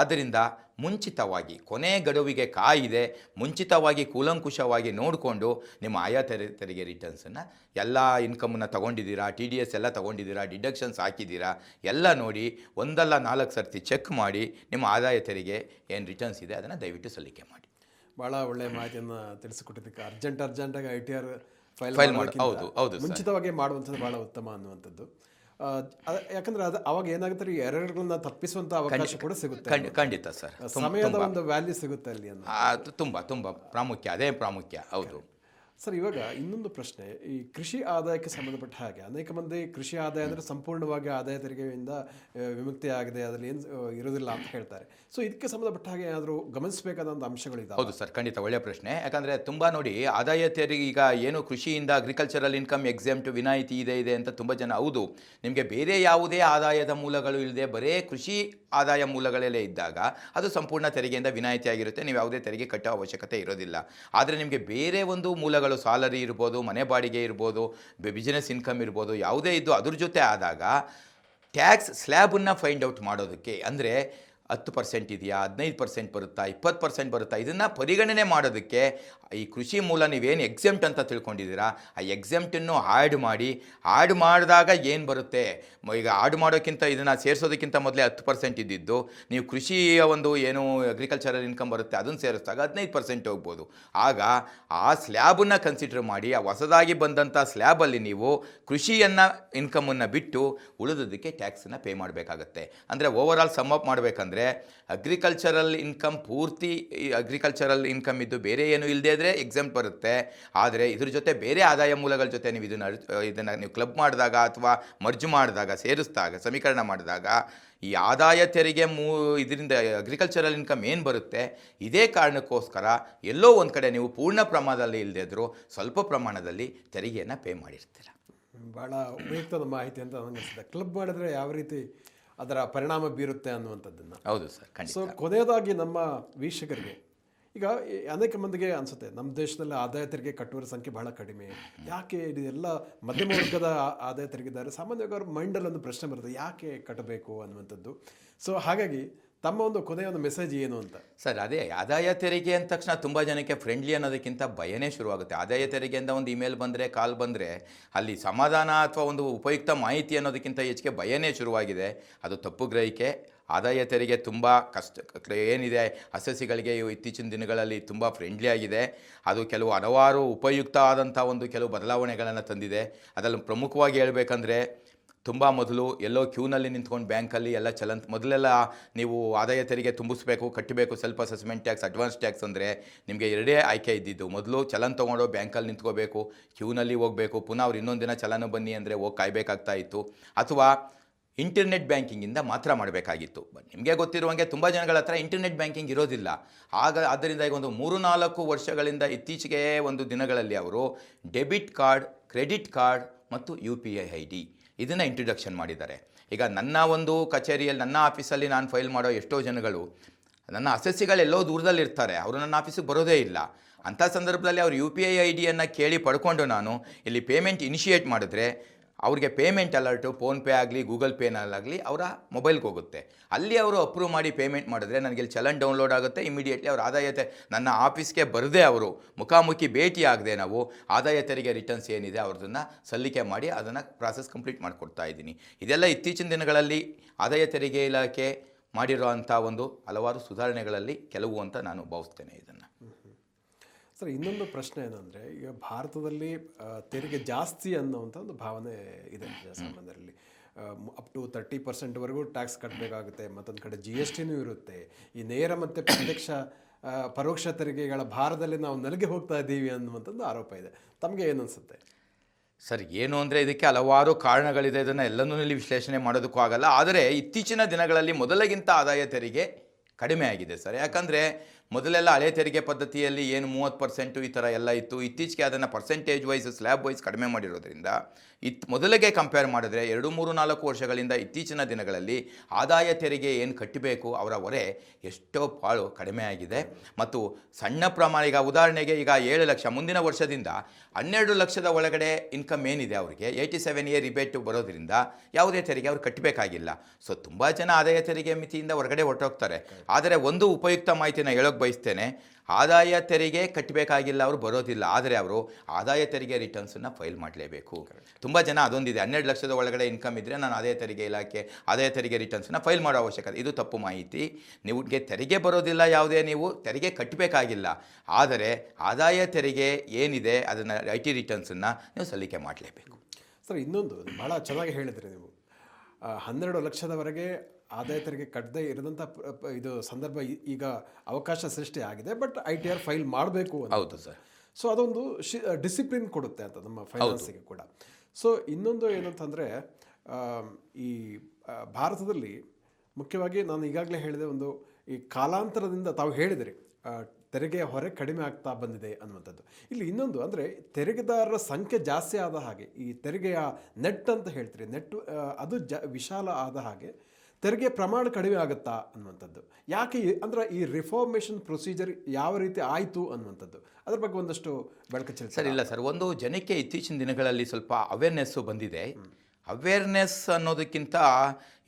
ಆದ್ದರಿಂದ ಮುಂಚಿತವಾಗಿ ಕೊನೆ ಗಡುವಿಗೆ ಕಾಯಿದೆ ಮುಂಚಿತವಾಗಿ ಕೂಲಂಕುಷವಾಗಿ ನೋಡಿಕೊಂಡು ನಿಮ್ಮ ಆಯಾ ತೆರಿಗೆ ರಿಟರ್ನ್ಸನ್ನು ಎಲ್ಲ ಇನ್ಕಮನ್ನು ತೊಗೊಂಡಿದ್ದೀರಾ, ಟಿ ಡಿ ಎಸ್ ಎಲ್ಲ ತೊಗೊಂಡಿದ್ದೀರಾ, ಡಿಡಕ್ಷನ್ಸ್ ಹಾಕಿದ್ದೀರಾ ಎಲ್ಲ ನೋಡಿ 1-4 ಸರ್ತಿ ಚೆಕ್ ಮಾಡಿ ನಿಮ್ಮ ಆದಾಯ ತೆರಿಗೆ ಏನು ರಿಟರ್ನ್ಸ್ ಇದೆ ಅದನ್ನು ದಯವಿಟ್ಟು ಸಲ್ಲಿಕೆ ಮಾಡಿ. ಭಾಳ ಒಳ್ಳೆಯ ಮಾಹಿತಿಯನ್ನು ತಿಳಿಸಿಕೊಟ್ಟಿದ್ದಕ್ಕೆ ಅರ್ಜೆಂಟಾಗಿ ಐ ಟಿ ಆರ್ ಫೈಲ್ ಮಾಡಿ ಹೌದು ಮುಂಚಿತವಾಗಿ ಮಾಡುವಂಥದ್ದು ಭಾಳ ಉತ್ತಮ ಅನ್ನುವಂಥದ್ದು. ಯಾಕಂದ್ರೆ ಅದು ಅವಾಗ ಏನಾಗುತ್ತೆ, ಎರರ್ಗಳನ್ನ ತಪ್ಪಿಸುವಂಥ ಅವಕಾಶ ಕೂಡ ಸಿಗುತ್ತೆ. ಖಂಡಿತ ಸರ್, ಸಮಯದ ಒಂದು ವ್ಯಾಲ್ಯೂ ಸಿಗುತ್ತೆ ಅಲ್ಲಿ ಅದು ತುಂಬ ಪ್ರಾಮುಖ್ಯ, ಅದೇ ಪ್ರಾಮುಖ್ಯ. ಹೌದು ಸರ್. ಇವಾಗ ಇನ್ನೊಂದು ಪ್ರಶ್ನೆ, ಈ ಕೃಷಿ ಆದಾಯಕ್ಕೆ ಸಂಬಂಧಪಟ್ಟ ಹಾಗೆ ಅನೇಕ ಮಂದಿ ಕೃಷಿ ಆದಾಯ ಅಂದರೆ ಸಂಪೂರ್ಣವಾಗಿ ಆದಾಯ ತೆರಿಗೆಯಿಂದ ವಿಮುಕ್ತಿ ಆಗಿದೆ, ಅದರಲ್ಲಿ ಏನು ಇರೋದಿಲ್ಲ ಅಂತ ಹೇಳ್ತಾರೆ. ಸೊ ಇದಕ್ಕೆ ಸಂಬಂಧಪಟ್ಟ ಹಾಗೆ ಏನಾದರೂ ಗಮನಿಸಬೇಕಾದಂಥ ಅಂಶಗಳಿದ್ದಾವೆ? ಹೌದು ಸರ್, ಖಂಡಿತ ಒಳ್ಳೆಯ ಪ್ರಶ್ನೆ. ಯಾಕಂದರೆ ತುಂಬ ನೋಡಿ, ಆದಾಯ ತೆರಿಗೆ ಈಗ ಏನು ಕೃಷಿಯಿಂದ ಅಗ್ರಿಕಲ್ಚರಲ್ ಇನ್ಕಮ್ ಎಕ್ಸೆಂಪ್ಟ್ ವಿನಾಯಿತಿ ಇದೆ ಅಂತ ತುಂಬ ಜನ, ಹೌದು, ನಿಮಗೆ ಬೇರೆ ಯಾವುದೇ ಆದಾಯದ ಮೂಲಗಳು ಇಲ್ಲದೆ ಬರೇ ಕೃಷಿ ಆದಾಯ ಮೂಲಗಳಲ್ಲೇ ಇದ್ದಾಗ ಅದು ಸಂಪೂರ್ಣ ತೆರಿಗೆಯಿಂದ ವಿನಾಯಿತಿ ಆಗಿರುತ್ತೆ, ನೀವು ಯಾವುದೇ ತೆರಿಗೆ ಕಟ್ಟೋ ಅವಶ್ಯಕತೆ ಇರೋದಿಲ್ಲ. ಆದರೆ ನಿಮಗೆ ಬೇರೆ ಒಂದು ಮೂಲಗಳು ಸಾಲರಿ ಇರ್ಬೋದು, ಮನೆ ಬಾಡಿಗೆ ಇರ್ಬೋದು, ಬಿಸ್ನೆಸ್ ಇನ್ಕಮ್ ಇರ್ಬೋದು, ಯಾವುದೇ ಇದ್ದು ಅದ್ರ ಜೊತೆ ಆದಾಗ ಟ್ಯಾಕ್ಸ್ ಸ್ಲ್ಯಾಬನ್ನು ಫೈಂಡ್ ಔಟ್ ಮಾಡೋದಕ್ಕೆ, ಅಂದರೆ 10% ಇದೆಯಾ, 15% ಬರುತ್ತಾ, 20% ಬರುತ್ತಾ, ಇದನ್ನು ಪರಿಗಣನೆ ಮಾಡೋದಕ್ಕೆ ಈ ಕೃಷಿ ಮೂಲ ನೀವೇನು ಎಕ್ಸೆಂಪ್ಟ್ ಅಂತ ತಿಳ್ಕೊಂಡಿದ್ದೀರಾ ಆ ಎಕ್ಸೆಂಪ್ಟನ್ನು ಆ್ಯಡ್ ಮಾಡಿದಾಗ ಏನು ಬರುತ್ತೆ. ಈಗ ಆ್ಯಡ್ ಮಾಡೋಕ್ಕಿಂತ ಇದನ್ನು ಸೇರಿಸೋದಕ್ಕಿಂತ ಮೊದಲೇ 10% ಇದ್ದಿದ್ದು ನೀವು ಕೃಷಿಯ ಒಂದು ಏನು ಅಗ್ರಿಕಲ್ಚರಲ್ ಇನ್ಕಮ್ ಬರುತ್ತೆ ಅದನ್ನು ಸೇರಿಸಿದಾಗ 15% ಹೋಗ್ಬೋದು. ಆಗ ಆ ಸ್ಲ್ಯಾಬನ್ನು ಕನ್ಸಿಡರ್ ಮಾಡಿ ಆ ಹೊಸದಾಗಿ ಬಂದಂಥ ಸ್ಲ್ಯಾಬಲ್ಲಿ ನೀವು ಕೃಷಿಯನ್ನು ಇನ್ಕಮನ್ನು ಬಿಟ್ಟು ಉಳಿದೋದಕ್ಕೆ ಟ್ಯಾಕ್ಸನ್ನು ಪೇ ಮಾಡಬೇಕಾಗತ್ತೆ. ಅಂದರೆ ಓವರಾಲ್ ಸಮ್ ಅಪ್ ಮಾಡಬೇಕಂದ್ರೆ ಅಗ್ರಿಕಲ್ಚರಲ್ ಇನ್ಕಮ್ ಪೂರ್ತಿ ಅಗ್ರಿಕಲ್ಚರಲ್ ಇನ್ಕಮ್ ಇದ್ದು ಬೇರೆ ಏನು ಇಲ್ಲದೆ ಇದ್ದರೆ ಎಕ್ಸೆಂಪ್ಟ್ ಬರುತ್ತೆ. ಆದರೆ ಇದ್ರ ಜೊತೆ ಬೇರೆ ಆದಾಯ ಮೂಲಗಳ ಜೊತೆ ನೀವು ಇದನ್ನು ನೀವು ಕ್ಲಬ್ ಮಾಡಿದಾಗ ಅಥವಾ ಮರ್ಜ್ ಮಾಡಿದಾಗ, ಸೇರಿಸಿದಾಗ, ಸಮೀಕರಣ ಮಾಡಿದಾಗ ಈ ಆದಾಯ ತೆರಿಗೆ ಇದರಿಂದ ಅಗ್ರಿಕಲ್ಚರಲ್ ಇನ್ಕಮ್ ಏನು ಬರುತ್ತೆ, ಇದೇ ಕಾರಣಕ್ಕೋಸ್ಕರ ಎಲ್ಲೋ ಒಂದು ಕಡೆ ನೀವು ಪೂರ್ಣ ಪ್ರಮಾಣದಲ್ಲಿ ಇಲ್ಲದೇ ಇದ್ದರೂ ಸ್ವಲ್ಪ ಪ್ರಮಾಣದಲ್ಲಿ ತೆರಿಗೆಯನ್ನು ಪೇ ಮಾಡಿರ್ತೀರ. ಭಾಳ ಉಪಯುಕ್ತದ ಮಾಹಿತಿ ಅಂತ ನನಗೆ ಅನಿಸುತ್ತೆ. ಕ್ಲಬ್ ಮಾಡಿದ್ರೆ ಯಾವ ರೀತಿ ಅದರ ಪರಿಣಾಮ ಬೀರುತ್ತೆ ಅನ್ನುವಂಥದ್ದನ್ನು. ಹೌದು ಸರ್, ಖಂಡಿತ. ಸೊ ಕೊನೆಯದಾಗಿ ನಮ್ಮ ವೀಕ್ಷಕರಿಗೆ, ಈಗ ಅನೇಕ ಮಂದಿಗೆ ಅನಿಸುತ್ತೆ ನಮ್ಮ ದೇಶದಲ್ಲಿ ಆದಾಯ ತೆರಿಗೆ ಕಟ್ಟುವರ ಸಂಖ್ಯೆ ಬಹಳ ಕಡಿಮೆ, ಯಾಕೆ ಇದೆಲ್ಲ ಮಧ್ಯಮ ವರ್ಗದ ಆದಾಯ ತೆರಿಗೆದಾರರು ಸಾಮಾನ್ಯವಾಗಿ ಅವ್ರ ಮೈಂಡಲ್ಲಿ ಒಂದು ಪ್ರಶ್ನೆ ಬರುತ್ತೆ, ಯಾಕೆ ಕಟ್ಟಬೇಕು ಅನ್ನುವಂಥದ್ದು. ಸೊ ಹಾಗಾಗಿ ತಮ್ಮ ಒಂದು ಕೊನೆಯ ಒಂದು ಮೆಸೇಜ್ ಏನು ಅಂತ? ಸರ್ ಅದೇ ಆದಾಯ ತೆರಿಗೆ ಅಂದ ತಕ್ಷಣ ತುಂಬ ಜನಕ್ಕೆ ಫ್ರೆಂಡ್ಲಿ ಅನ್ನೋದಕ್ಕಿಂತ ಭಯನೇ ಶುರುವಾಗುತ್ತೆ. ಆದಾಯ ತೆರಿಗೆಯಿಂದ ಒಂದು ಇಮೇಲ್ ಬಂದರೆ ಕಾಲ್ ಬಂದರೆ ಅಲ್ಲಿ ಸಮಾಧಾನ ಅಥವಾ ಒಂದು ಉಪಯುಕ್ತ ಮಾಹಿತಿ ಅನ್ನೋದಕ್ಕಿಂತ ಹೆಚ್ಚಿಗೆ ಭಯನೇ ಶುರುವಾಗಿದೆ. ಅದು ತಪ್ಪು ಗ್ರಹಿಕೆ. ಆದಾಯ ತೆರಿಗೆ ತುಂಬ ಏನಿದೆ ಅಸಸಿಗಳಿಗೆ ಇತ್ತೀಚಿನ ದಿನಗಳಲ್ಲಿ ತುಂಬ ಫ್ರೆಂಡ್ಲಿ ಆಗಿದೆ. ಅದು ಕೆಲವು ಹಲವಾರು ಉಪಯುಕ್ತ ಆದಂಥ ಒಂದು ಕೆಲವು ಬದಲಾವಣೆಗಳನ್ನು ತಂದಿದೆ. ಅದರಲ್ಲಿ ಪ್ರಮುಖವಾಗಿ ಹೇಳಬೇಕಂದ್ರೆ ತುಂಬ ಮೊದಲು ಎಲ್ಲೋ ಕ್ಯೂನಲ್ಲಿ ನಿಂತ್ಕೊಂಡು ಬ್ಯಾಂಕಲ್ಲಿ ಎಲ್ಲ ಮೊದಲೆಲ್ಲ ನೀವು ಆದಾಯ ತೆರಿಗೆ ತುಂಬಿಸ್ಬೇಕು, ಕಟ್ಟಬೇಕು, self assessment tax, advance tax ಅಂದರೆ ನಿಮಗೆ ಎರಡೇ ಆಯ್ಕೆ ಇದ್ದಿದ್ದು. ಮೊದಲು ಚಲನ್ ತೊಗೊಂಡು ಬ್ಯಾಂಕಲ್ಲಿ ನಿಂತ್ಕೋಬೇಕು, ಕ್ಯೂನಲ್ಲಿ ಹೋಗಬೇಕು, ಪುನಃ ಅವ್ರು ಇನ್ನೊಂದು ದಿನ ಚಲನ ಬನ್ನಿ ಅಂದರೆ ಹೋಗಿ ಕಾಯಬೇಕಾಗ್ತಾ ಇತ್ತು. ಅಥವಾ ಇಂಟರ್ನೆಟ್ ಬ್ಯಾಂಕಿಂಗಿಂದ ಮಾತ್ರ ಮಾಡಬೇಕಾಗಿತ್ತು. ನಿಮಗೆ ಗೊತ್ತಿರುವಂಗೆ ತುಂಬ ಜನಗಳ ಹತ್ರ ಇಂಟರ್ನೆಟ್ ಬ್ಯಾಂಕಿಂಗ್ ಇರೋದಿಲ್ಲ. ಆದ್ದರಿಂದ ಈಗ ಒಂದು 3-4 ವರ್ಷಗಳಿಂದ ಇತ್ತೀಚೆಗೆ ಒಂದು ದಿನಗಳಲ್ಲಿ ಅವರು ಡೆಬಿಟ್ ಕಾರ್ಡ್, ಕ್ರೆಡಿಟ್ ಕಾರ್ಡ್ ಮತ್ತು UPI ID ಇದನ್ನು ಇಂಟ್ರೊಡಕ್ಷನ್ ಮಾಡಿದ್ದಾರೆ. ಈಗ ನನ್ನ ಒಂದು ಕಚೇರಿಯಲ್ಲಿ, ನನ್ನ ಆಫೀಸಲ್ಲಿ ನಾನು ಫೈಲ್ ಮಾಡೋ ಎಷ್ಟೋ ಜನಗಳು ನನ್ನ ಅಸೆಸ್ಸಿಗಳೆಲ್ಲೋ ದೂರದಲ್ಲಿರ್ತಾರೆ, ಅವರು ನನ್ನ ಆಫೀಸಿಗೆ ಬರೋದೇ ಇಲ್ಲ. ಅಂಥ ಸಂದರ್ಭದಲ್ಲಿ ಅವ್ರು UPI IDಯನ್ನು ಕೇಳಿ ಪಡ್ಕೊಂಡು ನಾನು ಇಲ್ಲಿ ಪೇಮೆಂಟ್ ಇನಿಷಿಯೇಟ್ ಮಾಡಿದ್ರೆ ಅವ್ರಿಗೆ ಪೇಮೆಂಟ್ ಅಲರ್ಟು ಫೋನ್ಪೇ ಆಗಲಿ ಗೂಗಲ್ ಪೇನಲ್ಲಾಗಲಿ ಅವರ ಮೊಬೈಲ್ಗೆ ಹೋಗುತ್ತೆ. ಅಲ್ಲಿ ಅವರು ಅಪ್ರೂವ್ ಮಾಡಿ ಪೇಮೆಂಟ್ ಮಾಡಿದ್ರೆ ನನಗೆ ಇಲ್ಲಿ ಚಲನ್ ಡೌನ್ಲೋಡ್ ಆಗುತ್ತೆ. ಇಮಿಡಿಯೇಟ್ಲಿ ಅವ್ರ ಆದಾಯ ನನ್ನ ಆಫೀಸ್ಗೆ ಬರದೆ, ಅವರು ಮುಖಾಮುಖಿ ಭೇಟಿ ಆಗದೆ ನಾವು ಆದಾಯ ತೆರಿಗೆ ರಿಟರ್ನ್ಸ್ ಏನಿದೆ ಅವ್ರದನ್ನು ಸಲ್ಲಿಕೆ ಮಾಡಿ ಅದನ್ನು ಪ್ರಾಸೆಸ್ ಕಂಪ್ಲೀಟ್ ಮಾಡಿಕೊಡ್ತಾ ಇದ್ದೀನಿ. ಇದೆಲ್ಲ ಇತ್ತೀಚಿನ ದಿನಗಳಲ್ಲಿ ಆದಾಯ ತೆರಿಗೆ ಇಲಾಖೆ ಮಾಡಿರೋ ಅಂಥ ಒಂದು ಹಲವಾರು ಸುಧಾರಣೆಗಳಲ್ಲಿ ಕೆಲವು ಅಂತ ನಾನು ಭಾವಿಸ್ತೇನೆ ಇದನ್ನು. ಸರ್, ಇನ್ನೊಂದು ಪ್ರಶ್ನೆ ಏನಂದರೆ, ಈಗ ಭಾರತದಲ್ಲಿ ತೆರಿಗೆ ಜಾಸ್ತಿ ಅನ್ನೋವಂಥ ಒಂದು ಭಾವನೆ ಇದೆ ಸಾಮಾನ್ಯರಲ್ಲಿ. ಅಪ್ ಟು 30% ಟ್ಯಾಕ್ಸ್ ಕಟ್ಟಬೇಕಾಗುತ್ತೆ. ಮತ್ತೊಂದು ಕಡೆ GSTನೂ ಇರುತ್ತೆ. ಈ ನೇರ ಮತ್ತು ಪರೋಕ್ಷ ತೆರಿಗೆಗಳ ಭಾರದಲ್ಲಿ ನಾವು ನಲುಗಿ ಹೋಗ್ತಾ ಇದ್ದೀವಿ ಅನ್ನುವಂಥದ್ದು ಆರೋಪ ಇದೆ. ತಮಗೆ ಏನು ಅನಿಸುತ್ತೆ? ಸರ್, ಏನು ಅಂದರೆ ಇದಕ್ಕೆ ಹಲವಾರು ಕಾರಣಗಳಿದೆ. ಇದನ್ನು ಎಲ್ಲನೂ ಇಲ್ಲಿ ವಿಶ್ಲೇಷಣೆ ಮಾಡೋದಕ್ಕೂ ಆಗಲ್ಲ. ಆದರೆ ಇತ್ತೀಚಿನ ದಿನಗಳಲ್ಲಿ ಮೊದಲಿಗಿಂತ ಆದಾಯ ತೆರಿಗೆ ಕಡಿಮೆ ಆಗಿದೆ ಸರ್. ಯಾಕಂದರೆ ಮೊದಲೆಲ್ಲ ಹಳೆ ತೆರಿಗೆ ಪದ್ಧತಿಯಲ್ಲಿ ಏನು 30% ಈ ಥರ ಎಲ್ಲ ಇತ್ತು. ಇತ್ತೀಚೆಗೆ ಅದನ್ನು ಪರ್ಸೆಂಟೇಜ್ ವೈಸ್, ಸ್ಲ್ಯಾಬ್ ವೈಸ್ ಕಡಿಮೆ ಮಾಡಿರೋದ್ರಿಂದ ಮೊದಲಿಗೆ ಕಂಪೇರ್ ಮಾಡಿದ್ರೆ 2-3-4 ವರ್ಷಗಳಿಂದ ಇತ್ತೀಚಿನ ದಿನಗಳಲ್ಲಿ ಆದಾಯ ತೆರಿಗೆ ಏನು ಕಟ್ಟಬೇಕು ಅವರ ಹೊರೆ ಎಷ್ಟೋ ಪಾಳು ಕಡಿಮೆ ಆಗಿದೆ. ಮತ್ತು ಸಣ್ಣ ಪ್ರಮಾಣ, ಈಗ ಉದಾಹರಣೆಗೆ ಈಗ 7 ಲಕ್ಷ ಮುಂದಿನ ವರ್ಷದಿಂದ 12 ಲಕ್ಷದ ಒಳಗಡೆ ಇನ್ಕಮ್ ಏನಿದೆ ಅವರಿಗೆ 87 ಇಯರ್ ರಿಬೇಟು ಬರೋದ್ರಿಂದ ಯಾವುದೇ ತೆರಿಗೆ ಅವ್ರು ಕಟ್ಟಬೇಕಾಗಿಲ್ಲ. ಸೊ ತುಂಬ ಜನ ಆದಾಯ ತೆರಿಗೆ ಮಿತಿಯಿಂದ ಹೊರಗಡೆ ಹೊರಟೋಗ್ತಾರೆ. ಆದರೆ ಒಂದು ಉಪಯುಕ್ತ ಮಾಹಿತಿನ ಹೇಳೋಕ್ಕೆ ಬಯಸ್ತೇನೆ, ಆದಾಯ ತೆರಿಗೆ ಕಟ್ಟಬೇಕಾಗಿಲ್ಲ, ಅವರು ಬರೋದಿಲ್ಲ. ಆದರೆ ಅವರು ಆದಾಯ ತೆರಿಗೆ ರಿಟರ್ನ್ಸನ್ನು ಫೈಲ್ ಮಾಡಲೇಬೇಕು. ತುಂಬ ಜನ ಅದೊಂದಿದೆ, 12 ಲಕ್ಷದ ಒಳಗಡೆ ಇನ್ಕಮ್ ಇದ್ದರೆ ನಾನು ಆದಾಯ ತೆರಿಗೆ ಇಲಾಖೆ ಆದಾಯ ತೆರಿಗೆ ರಿಟರ್ನ್ಸನ್ನು ಫೈಲ್ ಮಾಡೋ ಅವಶ್ಯಕತೆ. ಇದು ತಪ್ಪು ಮಾಹಿತಿ. ನಿಮಗೆ ತೆರಿಗೆ ಬರೋದಿಲ್ಲ, ಯಾವುದೇ ನೀವು ತೆರಿಗೆ ಕಟ್ಟಬೇಕಾಗಿಲ್ಲ. ಆದರೆ ಆದಾಯ ತೆರಿಗೆ ಏನಿದೆ ಅದನ್ನು IT ರಿಟರ್ನ್ಸನ್ನು ನೀವು ಸಲ್ಲಿಕೆ ಮಾಡಲೇಬೇಕು. ಸರ್, ಇನ್ನೊಂದು ಭಾಳ ಚೆನ್ನಾಗಿ ಹೇಳಿದ್ರಿ ನೀವು. 12 ಲಕ್ಷದವರೆಗೆ ಆದಾಯ ತೆರಿಗೆ ಕಟ್ಟದೇ ಇರದಂಥ ಇದು ಸಂದರ್ಭ ಈಗ ಅವಕಾಶ ಸೃಷ್ಟಿ ಆಗಿದೆ. ಬಟ್ ITR ಫೈಲ್ ಮಾಡಬೇಕು. ಹೌದು ಸರ್. ಸೊ ಅದೊಂದು ಡಿಸಿಪ್ಲಿನ್ ಕೊಡುತ್ತೆ ಅಂತ ನಮ್ಮ ಫೈನಾನ್ಸಿಗೆ ಕೂಡ. ಸೊ ಇನ್ನೊಂದು ಏನಂತಂದರೆ, ಈ ಭಾರತದಲ್ಲಿ ಮುಖ್ಯವಾಗಿ ನಾನು ಈಗಾಗಲೇ ಹೇಳಿದೆ, ಒಂದು ಈ ಕಾಲಾಂತರದಿಂದ ತಾವು ಹೇಳಿದಿರಿ ತೆರಿಗೆಯ ಹೊರೆ ಕಡಿಮೆ ಆಗ್ತಾ ಬಂದಿದೆ ಅನ್ನುವಂಥದ್ದು. ಇಲ್ಲಿ ಇನ್ನೊಂದು ಅಂದರೆ, ತೆರಿಗೆದಾರರ ಸಂಖ್ಯೆ ಜಾಸ್ತಿ ಆದ ಹಾಗೆ ಈ ತೆರಿಗೆಯ ನೆಟ್ ಅಂತ ಹೇಳ್ತೀರಿ, ನೆಟ್ ಅದು ವಿಶಾಲ ಆದ ಹಾಗೆ ತೆರಿಗೆ ಪ್ರಮಾಣ ಕಡಿಮೆ ಆಗುತ್ತಾ ಅನ್ನುವಂಥದ್ದು. ಯಾಕೆ ಅಂದರೆ ಈ ರಿಫಾರ್ಮೇಷನ್ ಪ್ರೊಸೀಜರ್ ಯಾವ ರೀತಿ ಆಯಿತು ಅನ್ನುವಂಥದ್ದು, ಅದ್ರ ಬಗ್ಗೆ ಒಂದಷ್ಟು ಬೆಳಕು ಚೆಲ್ಲಿ. ಸರ್, ಇಲ್ಲ ಸರ್, ಒಂದು ಜನಕ್ಕೆ ಇತ್ತೀಚಿನ ದಿನಗಳಲ್ಲಿ ಸ್ವಲ್ಪ ಅವೇರ್ನೆಸ್ಸು ಬಂದಿದೆ. ಅವೇರ್ನೆಸ್ ಅನ್ನೋದಕ್ಕಿಂತ